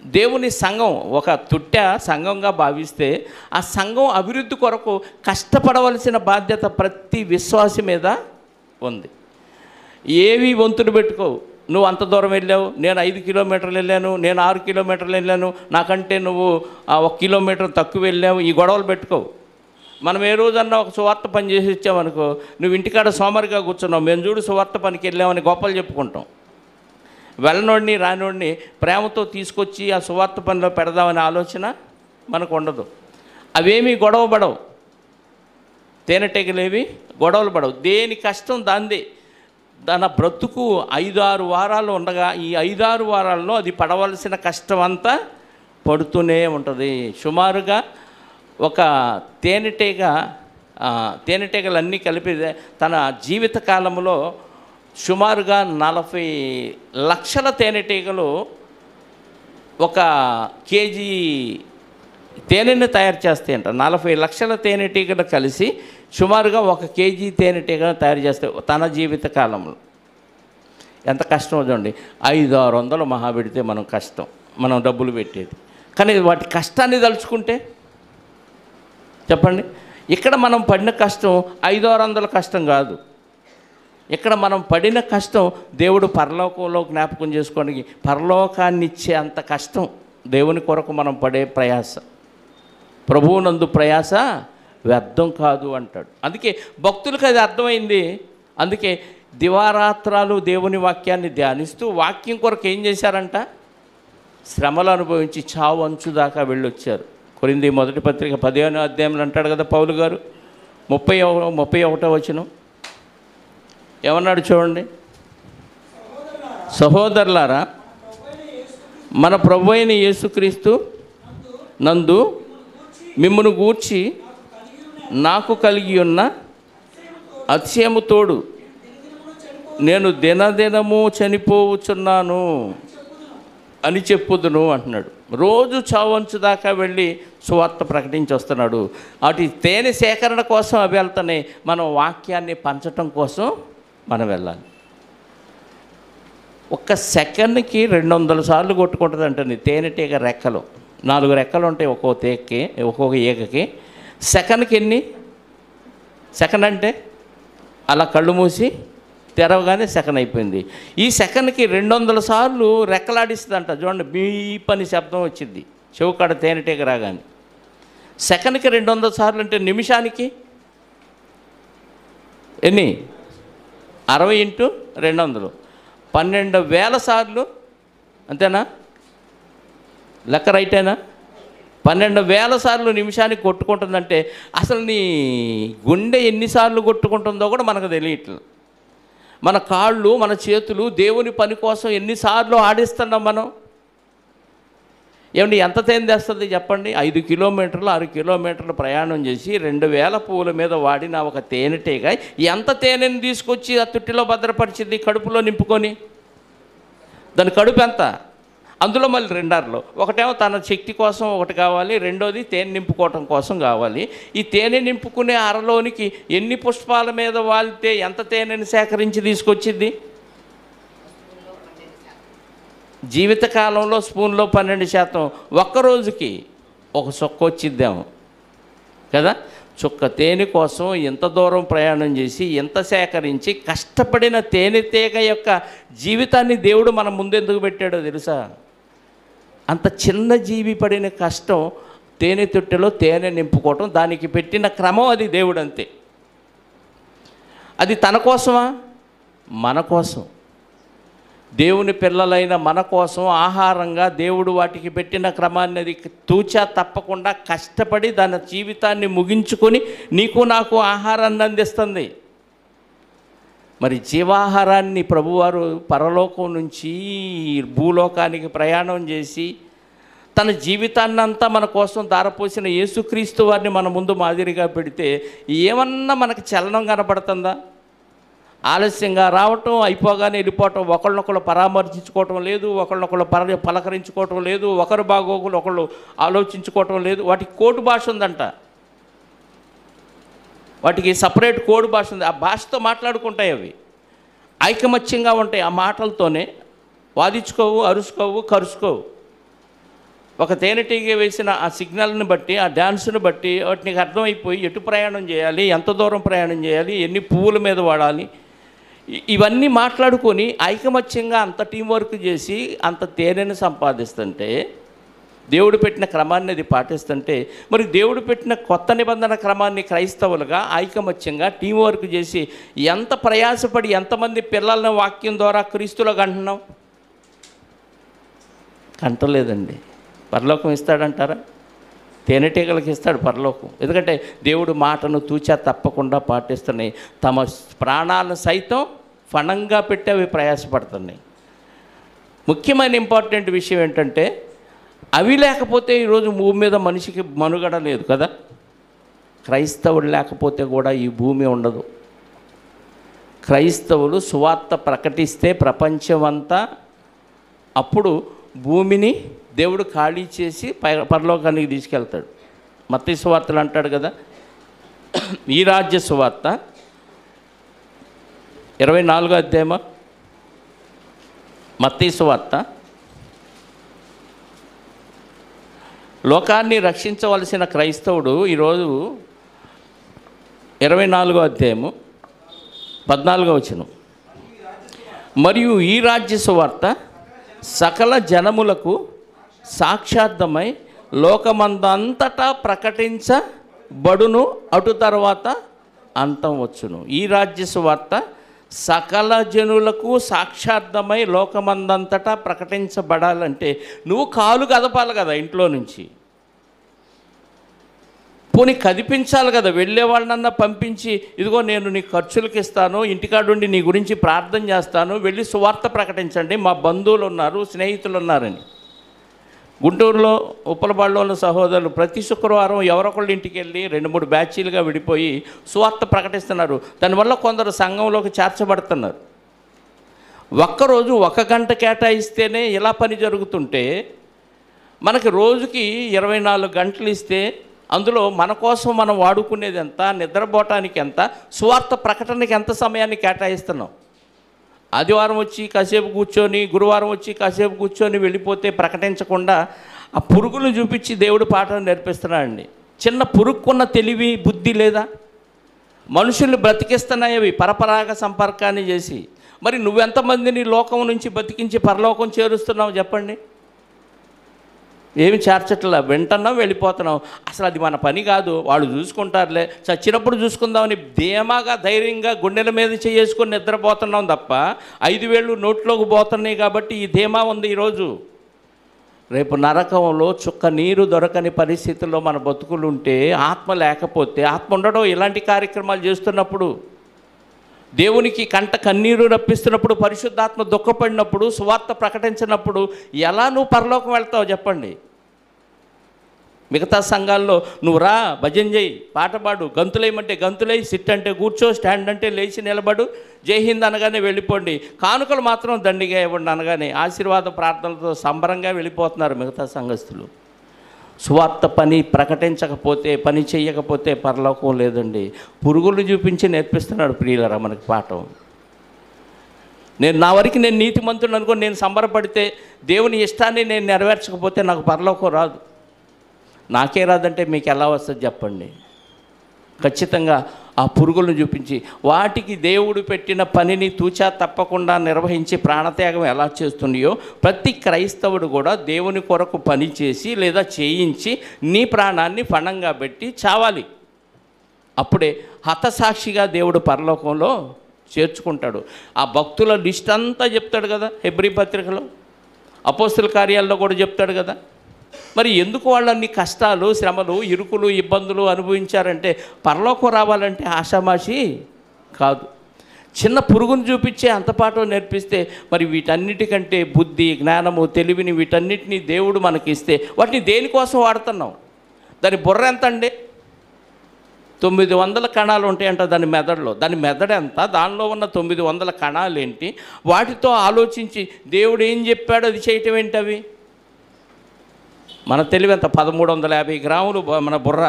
దేవుని సంఘం ఒక తుట్టె సంఘంగా భావిస్తే ఆ సంఘం అభివృద్ధి కొరకు కష్టపడవలసిన బాధ్యత ప్రతి విశ్వాసి మీద ఉంది. ఏవి వంతులు పెట్టుకోవు. నువ్వు అంత దూరం వెళ్ళావు, నేను 5 కిలోమీటర్లు వెళ్ళాను, నేను 6 కిలోమీటర్లు వెళ్ళాను, నాకంటే నువ్వు 1 కిలోమీటర్ తక్కువ వెళ్ళావు, ఈ గొడవలు పెట్టుకోవు. మనం ఏ రోజన్నా ఒక సువార్త పని చేసి ఇచ్చామనుకో, నువ్వు ఇంటికాడ సోమరిగా కూర్చున్నావు, మేము చూడు సువార్త పనికి వెళ్ళామని గొప్పలు చెప్పుకుంటాం. వెళ్ళనోడిని రానోడిని ప్రేమతో తీసుకొచ్చి ఆ సువార్త పనిలో పెడదామనే ఆలోచన మనకు ఉండదు. అవేమీ గొడవ పడవు, తేనెటీగలేవి గొడవలు పడవు. దేని కష్టం దాందే. తన బ్రతుకు 5-6 వారాలు ఉండగా ఈ 5-6 వారాల్లో అది పడవలసిన కష్టం అంతా పడుతూనే ఉంటుంది. సుమారుగా ఒక తేనెటీగలన్నీ కలిపి తన జీవిత కాలంలో సుమారుగా 40 లక్షల తేనెటీగలు 1 కేజీ తేనెని తయారు చేస్తాయంట. 40 లక్షల తేనెటీగలు కలిసి సుమారుగా 1 కేజీ తేనెటీగను తయారు చేస్తాయి తన జీవిత కాలంలో. ఎంత కష్టం చూడండి. 500-600 మహా పెడితే మనం కష్టం, మనం డబ్బులు పెట్టేది. కానీ వాటి కష్టాన్ని తలుచుకుంటే చెప్పండి, ఇక్కడ మనం పడిన కష్టం 500-600 కష్టం కాదు. ఇక్కడ మనం పడిన కష్టం దేవుడు పరలోకంలో జ్ఞాపకం చేసుకోవడానికి పరలోకాన్ని ఇచ్చే అంత కష్టం. దేవుని కొరకు మనం పడే ప్రయాస, ప్రభువునందు ప్రయాస వ్యర్థం కాదు అంటాడు. అందుకే భక్తులకు అది అర్థమైంది. అందుకే దివారాత్రాలు దేవుని వాక్యాన్ని ధ్యానిస్తూ వాక్యం కొరకు ఏం చేశారంట, శ్రమలు అనుభవించి చావు అంచు దాకా వెళ్ళొచ్చారు. కొరింథీ మొదటి పత్రిక 15వ అధ్యాయంలో అంటాడు కదా పౌలు గారు, 31వ వచనం ఏమన్నాడు చూడండి. సహోదరులారా, మన ప్రభు అయిన యేసుక్రీస్తు నందు మిమ్మును గూర్చి నాకు కలిగి ఉన్న అతిశయము తోడు నేను దినదినము చనిపోవచ్చున్నాను అని చెప్పుదును అంటున్నాడు. రోజు చావంచు దాకా వెళ్ళి సువార్త ప్రకటించి వస్తున్నాడు. అటు తేనె సేకరణ కోసం అవి వెళ్తాయి, మనం వాక్యాన్ని పంచటం కోసం మనం వెళ్ళాలి. 1 సెకండ్కి 200 సార్లు కొట్టుకుంటుందంటండి తేనెటీగ రెక్కలు. 4 రెక్కలు ఉంటాయి ఒక్కొక్క ఈగకి. సెకండ్కి ఎన్ని? సెకండ్ అంటే అలా కళ్ళు మూసి తెరవగానే సెకండ్ అయిపోయింది. ఈ సెకండ్కి 200 సార్లు రెక్కలాడిస్తుందంట. చూడండి, బీప్ అని శబ్దం వచ్చింది చెవుకాడ తేనెటీగ రాగానే. సెకండ్కి 200 సార్లు అంటే నిమిషానికి ఎన్ని? 60 × 200 12,000 సార్లు. అంతేనా? లెక్క రైటేనా? 12,000 సార్లు నిమిషానికి కొట్టుకుంటుందంటే అసలు నీ గుండె ఎన్నిసార్లు కొట్టుకుంటుందో కూడా మనకు తెలియట్లేదు. మన కాళ్ళు, మన చేతులు దేవుని పని కోసం ఎన్నిసార్లు ఆడిస్తున్నాం మనం. ఏమండి, ఎంత తేనె తెస్తుంది చెప్పండి? 5 కిలోమీటర్లు 6 కిలోమీటర్లు ప్రయాణం చేసి 2,000 పువ్వుల మీద వాడిన ఒక తేనెటీగ ఎంత తేనెని తీసుకొచ్చి ఆ తొట్టిలో భద్రపరిచింది కడుపులో నింపుకొని. దాని కడుపు ఎంత? అందులో మళ్ళీ 2 అరలు. ఒకటేమో తన శక్తి కోసం ఒకటి కావాలి, రెండోది తేనె నింపుకోవటం కోసం కావాలి. ఈ తేనె నింపుకునే అరలోనికి ఎన్ని పుష్పాల మీద వాలితే ఎంత తేనెని సేకరించి తీసుకొచ్చింది? జీవితకాలంలో స్పూన్లో 12% ఒక్కరోజుకి ఒక చుక్క వచ్చిద్దాము కదా. చుక్క తేనె కోసం ఎంత దూరం ప్రయాణం చేసి ఎంత సేకరించి కష్టపడిన తేనెటీగ యొక్క జీవితాన్ని దేవుడు మన ముందెందుకు పెట్టాడో తెలుసా? అంత చిన్న జీవి పడిన కష్టం తేనె తొట్టెలో తేనె నింపుకోవటం, దానికి పెట్టిన క్రమం అది దేవుడు అంతే. అది తన కోసమా? మన కోసం. దేవుని పిల్లలైన మన కోసం ఆహారంగా దేవుడు వాటికి పెట్టిన క్రమాన్ని అది తూచా తప్పకుండా కష్టపడి దాని జీవితాన్ని ముగించుకొని నీకు నాకు ఆహారాన్ని అందిస్తుంది. మరి జీవాహారాన్ని ప్రభువారు పరలోకం నుంచి భూలోకానికి ప్రయాణం చేసి తన జీవితాన్నంతా మన కోసం దారపోసిన యేసుక్రీస్తు వారిని మన ముందు మాదిరిగా పెడితే ఏమన్నా మనకు చలనం కనపడుతుందా? ఆలస్యంగా రావటం, అయిపోగానే వెళ్ళిపోవటం, ఒకళ్ళనొకళ్ళు పరామర్శించుకోవటం లేదు, ఒకళ్ళనొకళ్ళు పలకరించుకోవటం లేదు, ఒకరు బాగోగులు ఒకళ్ళు ఆలోచించుకోవటం లేదు. వాటికి కోడ్ భాష ఉందంట, వాటికి సపరేట్ కోడ్ భాష ఉంది. ఆ భాషతో మాట్లాడుకుంటాయి, అవి ఐకమత్యంగా ఉంటాయి. ఆ మాటలతోనే వాదించుకోవు, అరుచుకోవు, కరుచుకోవు. ఒక తేనెటీగ వేసిన ఆ సిగ్నల్ని బట్టి, ఆ డ్యాన్స్ని బట్టి వాటికి అర్థమైపోయి ఎటు ప్రయాణం చేయాలి, ఎంత దూరం ప్రయాణం చేయాలి, ఎన్ని పువ్వుల మీద వాడాలి, ఇవన్నీ మాట్లాడుకొని ఐకమత్యంగా అంత టీం వర్క్ చేసి అంత తేనెని సంపాదిస్తుంటే దేవుడు పెట్టిన క్రమాన్ని అది పాటిస్తుంటే, మరి దేవుడు పెట్టిన కొత్త నిబంధన క్రమాన్ని క్రైస్తవులుగా ఐకమత్యంగా టీం వర్క్ చేసి ఎంత ప్రయాసపడి ఎంతమంది పిల్లలను వాక్యం ద్వారా క్రీస్తులో కంటున్నాం? కంటలేదండి. పరలోకం ఇస్తాడంటారా? తేనెటీగలకి ఇస్తాడు పరలోకం. ఎందుకంటే దేవుడు మాటను తూచా తప్పకుండా పాటిస్తున్నాయి. తమ ప్రాణాలను సైతం ఫణంగా పెట్టి అవి ప్రయాసపడుతున్నాయి. ముఖ్యమైన ఇంపార్టెంట్ విషయం ఏంటంటే, అవి లేకపోతే ఈరోజు భూమి మీద మనిషికి మనుగడ లేదు కదా. క్రైస్తవులు లేకపోతే కూడా ఈ భూమి ఉండదు. క్రైస్తవులు సువార్త ప్రకటిస్తే ప్రపంచమంతా అప్పుడు భూమిని దేవుడు ఖాళీ చేసి పరలోకానికి తీసుకెళ్తాడు. మత్తయి సువార్తలు అంటాడు కదా, ఈ రాజ్య సువార్త 24వ అధ్యాయమా మత్తయి సువార్త, లోకాన్ని రక్షించవలసిన క్రైస్తవుడు ఈరోజు 24వ అధ్యాయము 14వ వచనం, మరియు ఈ రాజ్య సువార్త సకల జనములకు సాక్షార్థమై లోకమందంతటా ప్రకటించబడును, అటు తర్వాత అంతం వచ్చును. ఈ రాజ్య సువార్త సకల జనులకు సాక్షార్థమై లోకమందంతటా ప్రకటించబడాలంటే నువ్వు కాలు కదపాలి కదా ఇంట్లో నుంచి. పోనీ కదిపించాలి కదా, వెళ్ళే వాళ్ళనన్నా పంపించి, ఇదిగో నేను నీ ఖర్చులకు ఇస్తాను, ఇంటికాడుండి నీ గురించి ప్రార్థన చేస్తాను, వెళ్ళి సువార్త ప్రకటించండి, మా బంధువులు ఉన్నారు, స్నేహితులు ఉన్నారని. గుంటూరులో ఉప్పలపాడులో ఉన్న సహోదరులు ప్రతి శుక్రవారం ఎవరొకళ్ళ ఇంటికి వెళ్ళి 2-3 బ్యాచీలుగా విడిపోయి సువార్త ప్రకటిస్తున్నారు. దానివల్ల కొందరు సంఘంలోకి చేర్చబడుతున్నారు. ఒక్కరోజు 1 గంట కేటాయిస్తేనే ఇలా పని జరుగుతుంటే, మనకి రోజుకి 24 గంటలు ఇస్తే అందులో మన కోసం మనం వాడుకునేది ఎంత, నిద్రపోవటానికి ఎంత, సువార్త ప్రకటనకి ఎంత సమయాన్ని కేటాయిస్తున్నాం? ఆదివారం వచ్చి కాసేపు కూర్చొని, గురువారం వచ్చి కాసేపు కూర్చొని వెళ్ళిపోతే ప్రకటించకుండా ఆ పురుగులను చూపించి దేవుడు పాఠం నేర్పిస్తున్నాడండి. చిన్న పురుగుకున్న తెలివి బుద్ధి లేదా? మనుషుల్ని బ్రతికిస్తున్నాయి అవి పరపరాగ సంపర్కాన్ని చేసి. మరి నువ్వెంతమందిని లోకం నుంచి బతికించి పరలోకం చేరుస్తున్నావు చెప్పండి? ఏమి చేర్చట్లా, వింటున్నావు, వెళ్ళిపోతున్నావు. అసలు అది మన పని కాదు, వాళ్ళు చూసుకుంటారులే, చచ్చినప్పుడు చూసుకుందామని ధీమాగా ధైర్యంగా గుండెల మీద చేసుకొని నిద్రపోతున్నాం తప్ప 5 వేళ్ళు నోట్లోకి పోతున్నాయి కాబట్టి ఈ ధీమా ఉంది ఈరోజు. రేపు నరకంలో చుక్క నీరు దొరకని పరిస్థితుల్లో మన బతుకులు ఉంటే, ఆత్మ లేకపోతే, ఆత్మ ఉండడం ఇలాంటి కార్యక్రమాలు చేస్తున్నప్పుడు, దేవునికి కంట కన్నీరు రప్పిస్తున్నప్పుడు, పరిశుద్ధాత్మ దుఃఖపడినప్పుడు, సువార్త ప్రకటించినప్పుడు ఎలా నువ్వు పరలోకం వెళ్తావు చెప్పండి? మిగతా సంఘాల్లో నువ్వు రా, భజన చేయి, పాట పాడు, గంతులేయమంటే గంతులై, సిట్ అంటే కూర్చో, స్టాండ్ అంటే లేచి నిలబడు, జై హింద్ అనగానే వెళ్ళిపోండి, కానుకలు మాత్రం దండిగా ఇవ్వండి అనగానే ఆశీర్వాద ప్రార్థనలతో సంబరంగా వెళ్ళిపోతున్నారు మిగతా సంఘస్థులు. సువార్త పని ప్రకటించకపోతే, పని చేయకపోతే పరలోకం లేదండి. పురుగులు చూపించి నేర్పిస్తున్నాడు ప్రియులరా మనకి పాఠం. నా వరకు నేను నీతిమంతుడు అనుకో, నేను సంబరపడితే దేవుని ఇష్టాన్ని నేను నెరవేర్చకపోతే నాకు పరలోకం రాదు. నాకే రాదంటే మీకు ఎలా వస్తుంది చెప్పండి? ఖచ్చితంగా ఆ పురుగులను చూపించి వాటికి దేవుడు పెట్టిన పనిని తూచా తప్పకుండా నిర్వహించి ప్రాణత్యాగం ఎలా చేస్తున్నాయో ప్రతి క్రైస్తవుడు కూడా దేవుని కొరకు పని చేసి లేదా చేయించి నీ ప్రాణాన్ని పణంగా పెట్టి చావాలి. అప్పుడే హతసాక్షిగా దేవుడు పరలోకంలో చేర్చుకుంటాడు. ఆ భక్తుల లిస్ట్ అంతా చెప్తాడు కదా హెబ్రీ పత్రికలో, అపోస్తుల కార్యాల్లో కూడా చెప్తాడు కదా. మరి ఎందుకు వాళ్ళు అన్ని కష్టాలు, శ్రమలు, ఇరుకులు, ఇబ్బందులు అనుభవించారంటే పరలోకం రావాలంటే ఆషామాషి కాదు. చిన్న పురుగును చూపించే అంతపాటు నేర్పిస్తే మరి వీటన్నిటికంటే బుద్ధి, జ్ఞానము, తెలివిని వీటన్నిటినీ దేవుడు మనకిస్తే వాటిని దేనికోసం వాడుతున్నాం? దాని బుర్ర ఎంత అండి? 900 కణాలు ఉంటాయంట దాని మెదడులో. దాని మెదడు ఎంత, దానిలో ఉన్న 900 కణాలు ఏంటి, వాటితో ఆలోచించి దేవుడు ఏం చెప్పాడో అది చేయటం ఏంటి? అవి మన తెలివి ఎంత? 1350 గ్రాములు మన బుర్ర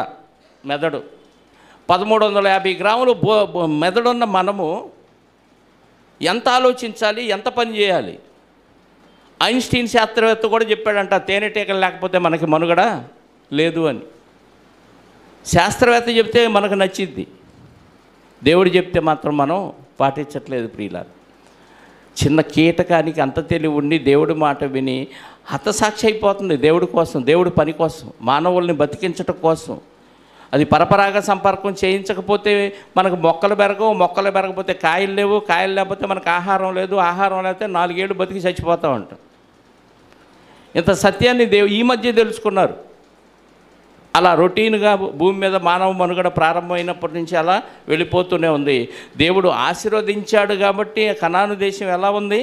మెదడు, 1350 గ్రాములు మెదడున్న మనము ఎంత ఆలోచించాలి, ఎంత పని చేయాలి? ఐన్స్టీన్ శాస్త్రవేత్త కూడా చెప్పాడంట తేనెటీగలు లేకపోతే మనకి మనుగడ లేదు అని. శాస్త్రవేత్త చెప్తే మనకు నచ్చిద్ది, దేవుడు చెప్తే మాత్రం మనం పాటించట్లేదు ప్రియులారా. చిన్న కీటకానికి అంత తెలివి ఉండి దేవుడి మాట విని హతసాక్షి అయిపోతుంది దేవుడి కోసం, దేవుడి పని కోసం, మానవుల్ని బతికించటం కోసం. అది పరపరాగ సంపర్కం చేయించకపోతే మనకు మొక్కలు పెరగకపోతే కాయలు లేవు, కాయలు లేకపోతే మనకు ఆహారం లేదు, ఆహారం లేకపోతే 4 ఏళ్ళు బతికి చచ్చిపోతూ ఉంటాం. ఇంత సత్యాన్ని ఈ మధ్య తెలుసుకున్నారు. అలా రొటీన్గా భూమి మీద మానవ మనుగడ ప్రారంభమైనప్పటి నుంచి అలా వెళ్ళిపోతూనే ఉంది. దేవుడు ఆశీర్వదించాడు కాబట్టి కనాను దేశం ఎలా ఉంది?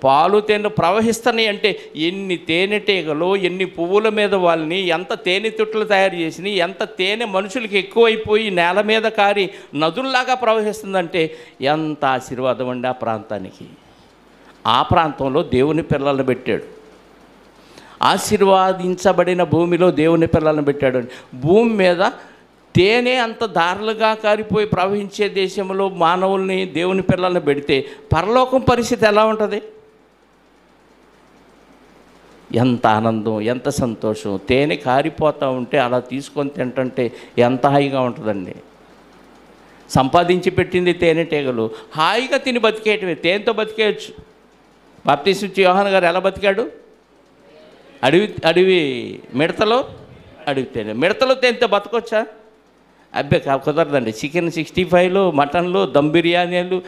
పాలు తేనె ప్రవహిస్తున్నాయి. అంటే ఎన్ని తేనెటీగలు, ఎన్ని పువ్వుల మీద వాళ్ళని, ఎంత తేనె తుట్లు తయారు చేసినాయి, ఎంత తేనె మనుషులకి ఎక్కువైపోయి నేల మీద కారి నదుల్లాగా ప్రవహిస్తుందంటే ఎంత ఆశీర్వాదం అండి ఆ ప్రాంతానికి. ఆ ప్రాంతంలో దేవుని పిల్లలను పెట్టాడు. ఆశీర్వాదించబడిన భూమిలో దేవుని పిల్లలను పెట్టాడు. భూమి మీద తేనె అంత దారులుగా కారిపోయి ప్రవహించే దేశంలో మానవుల్ని, దేవుని పిల్లల్ని పెడితే పరలోకం పరిస్థితి ఎలా ఉంటుంది? ఎంత ఆనందం, ఎంత సంతోషం. తేనె కారిపోతూ ఉంటే అలా తీసుకొని తింటుంటే ఎంత హాయిగా ఉంటుందండి. సంపాదించి పెట్టింది తేనెటీగలు, హాయిగా తిని బతికేయటమే. తేనెతో బతికేయచ్చు. బాప్తిస్మ ఇచ్చే యోహాను గారు ఎలా బతికాడు? అడవి మిడతలో, అడవి తేనె. మిడతలో తేనెతో బతకొచ్చా? అబ్బే కుదరదండి. చికెన్ 65లు, మటన్లు, దమ్ బిర్యానీలు,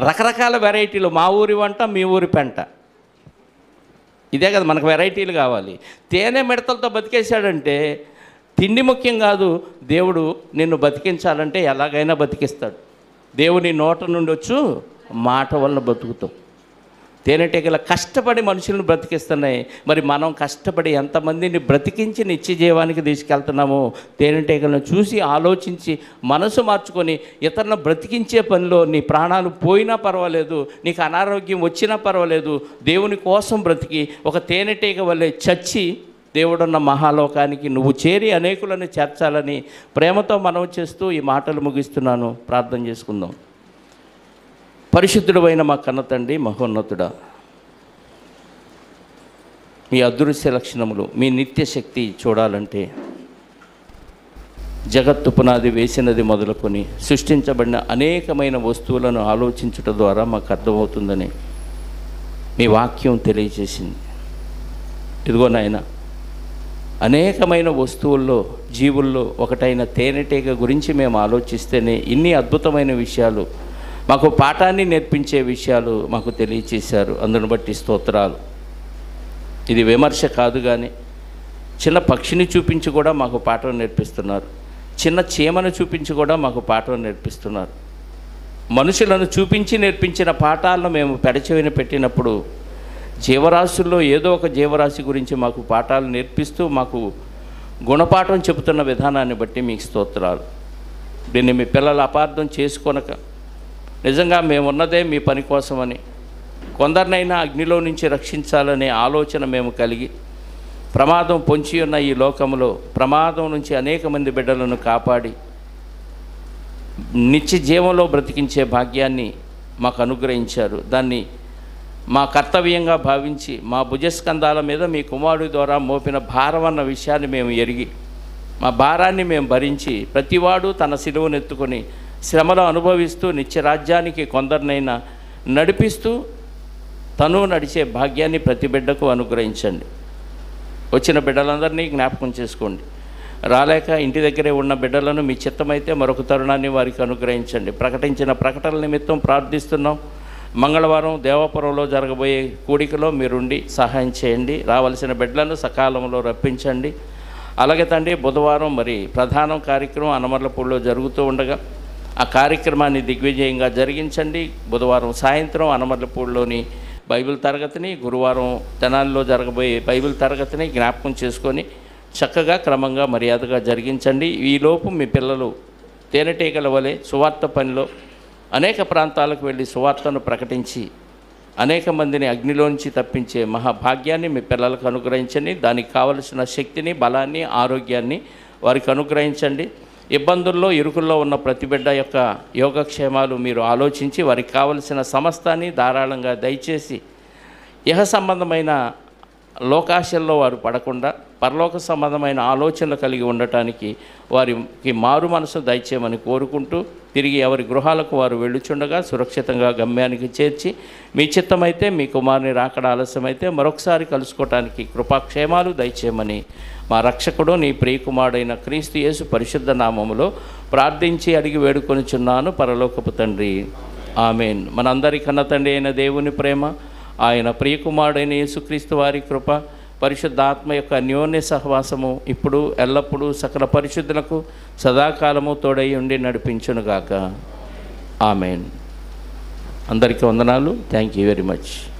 రకరకాల వెరైటీలు. మా ఊరి వంట, మీ ఊరి పెంట, ఇదే కదా మనకు వెరైటీలు కావాలి. తేనె మిడతలతో బతికేశాడంటే తిండి ముఖ్యం కాదు. దేవుడు నిన్ను బతికించాలంటే ఎలాగైనా బతికిస్తాడు. దేవుని నోట నుండి వచ్చు మాట వల్ల బతుకుతాం. తేనెటీగల కష్టపడి మనుషులను బ్రతికిస్తున్నాయి. మరి మనం కష్టపడి ఎంతమందిని బ్రతికించి నిత్య జీవానికి తీసుకెళ్తున్నామో తేనెటీగలను చూసి ఆలోచించి మనసు మార్చుకొని ఇతరులను బ్రతికించే పనిలో నీ ప్రాణాలు పోయినా పర్వాలేదు, నీకు అనారోగ్యం వచ్చినా పర్వాలేదు, దేవుని కోసం బ్రతికి ఒక తేనెటీగ వల్లే చచ్చి దేవుడున్న మహాలోకానికి నువ్వు చేరి అనేకులను చేర్చాలని ప్రేమతో మనవి చేస్తూ ఈ మాటలు ముగిస్తున్నాను. ప్రార్థన చేసుకుందాం. పరిశుద్ధుడైన మా కన్న తండ్రి, మహోన్నతుడా, మీ అదృశ్య లక్షణములు, మీ నిత్య శక్తి చూడాలంటే జగత్తు పునాది వేసినది మొదలుకొని సృష్టించబడిన అనేకమైన వస్తువులను ఆలోచించుట ద్వారా మాకు అర్థమవుతుందని మీ వాక్యం తెలియజేసింది. ఇదిగో నాయన, అనేకమైన వస్తువుల్లో, జీవుల్లో ఒకటైన తేనెటీగ గురించి మేము ఆలోచిస్తేనే ఇన్ని అద్భుతమైన విషయాలు, మాకు పాఠాన్ని నేర్పించే విషయాలు మాకు తెలియచేశారు. అందును బట్టి స్తోత్రాలు. ఇది విమర్శ కాదు, కానీ చిన్న పక్షిని చూపించి కూడా మాకు పాఠం నేర్పిస్తున్నారు. చిన్న చీమను చూపించి కూడా మాకు పాఠం నేర్పిస్తున్నారు. మనుషులను చూపించి నేర్పించిన పాఠాలను మేము పెడచెవిన పెట్టినప్పుడు జీవరాశుల్లో ఏదో ఒక జీవరాశి గురించి మాకు పాఠాలు నేర్పిస్తూ మాకు గుణపాఠం చెబుతున్న విధానాన్ని బట్టి మీకు స్తోత్రాలు. దీన్ని మీ పిల్లలు అపార్థం చేసుకొనక నిజంగా మేమున్నదే మీ పని కోసమని, కొందరినైనా అగ్నిలో నుంచి రక్షించాలనే ఆలోచన మేము కలిగి ప్రమాదం పొంచి ఉన్న ఈ లోకంలో ప్రమాదం నుంచి అనేక మంది బిడ్డలను కాపాడి నిత్య జీవంలో బ్రతికించే భాగ్యాన్ని మాకు అనుగ్రహించారు. దాన్ని మా కర్తవ్యంగా భావించి మా భుజస్కంధాల మీద మీ కుమారుడి ద్వారా మోపిన భారం అన్న విషయాన్ని మేము ఎరిగి మా భారాన్ని మేము భరించి ప్రతివాడు తన సిలువను ఎత్తుకొని శ్రమలు అనుభవిస్తూ నిత్యరాజ్యానికి కొందరినైనా నడిపిస్తూ తను నడిచే భాగ్యాన్ని ప్రతి బిడ్డకు అనుగ్రహించండి. వచ్చిన బిడ్డలందరినీ జ్ఞాపకం చేసుకోండి. రాలేక ఇంటి దగ్గరే ఉన్న బిడ్డలను మీ చిత్తమైతే మరొక తరుణాన్ని వారికి అనుగ్రహించండి. ప్రకటించిన ప్రకటనల నిమిత్తం ప్రార్థిస్తున్నాం. మంగళవారం దేవాపురంలో జరగబోయే కూడికలో మీరుండి సహాయం చేయండి. రావాల్సిన బిడ్డలను సకాలంలో రప్పించండి. అలాగే తండ్రి, బుధవారం మరి ప్రధానం కార్యక్రమం అనమర్లపూడిలో జరుగుతూ ఉండగా ఆ కార్యక్రమాన్ని దిగ్విజయంగా జరిగించండి. బుధవారం సాయంత్రం అనమర్లపూడిలోని బైబిల్ తరగతిని, గురువారం తెనాలిలో జరగబోయే బైబిల్ తరగతిని జ్ఞాపకం చేసుకొని చక్కగా క్రమంగా మర్యాదగా జరిగించండి. ఈలోపు మీ పిల్లలు తేనెటీగల వలె సువార్త పనిలో అనేక ప్రాంతాలకు వెళ్ళి సువార్తను ప్రకటించి అనేక మందిని అగ్నిలోంచి తప్పించే మహాభాగ్యాన్ని మీ పిల్లలకు అనుగ్రహించండి. దానికి కావలసిన శక్తిని, బలాన్ని, ఆరోగ్యాన్ని వారికి అనుగ్రహించండి. ఇబ్బందుల్లో, ఇరుకుల్లో ఉన్న ప్రతి బిడ్డ యొక్క యోగక్షేమాలు మీరు ఆలోచించి వారికి కావలసిన సమస్తాన్ని ధారాళంగా దయచేసి ఇహ సంబంధమైన లోకాశల్లో వారు పడకుండా పరలోక సంబంధమైన ఆలోచనలు కలిగి ఉండటానికి వారికి మారు మనసు దయచేయమని కోరుకుంటూ తిరిగి ఎవరి గృహాలకు వారు వెళ్ళుచుండగా సురక్షితంగా గమ్యానికి చేర్చి మీ చిత్తమైతే మీ కుమారుని రాకడ ఆలస్యమైతే మరొకసారి కలుసుకోవటానికి కృపాక్షేమాలు దయచేయమని మా రక్షకుడు నీ ప్రియకుమారుడైన క్రీస్తు యేసు పరిశుద్ధ నామములో ప్రార్థించి అడిగి వేడుకొనిచున్నాను పరలోకపు తండ్రి. ఆమేన్. మనందరి కన్న తండ్రి అయిన దేవుని ప్రేమ, ఆయన ప్రియకుమారుడైన యేసుక్రీస్తు వారి కృప, పరిశుద్ధాత్మ యొక్క అన్యోన్య సహవాసము ఇప్పుడు ఎల్లప్పుడూ సకల పరిశుద్ధులకు సదాకాలము తోడై ఉండి నడిపించునుగాక. ఆమేన్. అందరికీ వందనాలు. Thank you very much.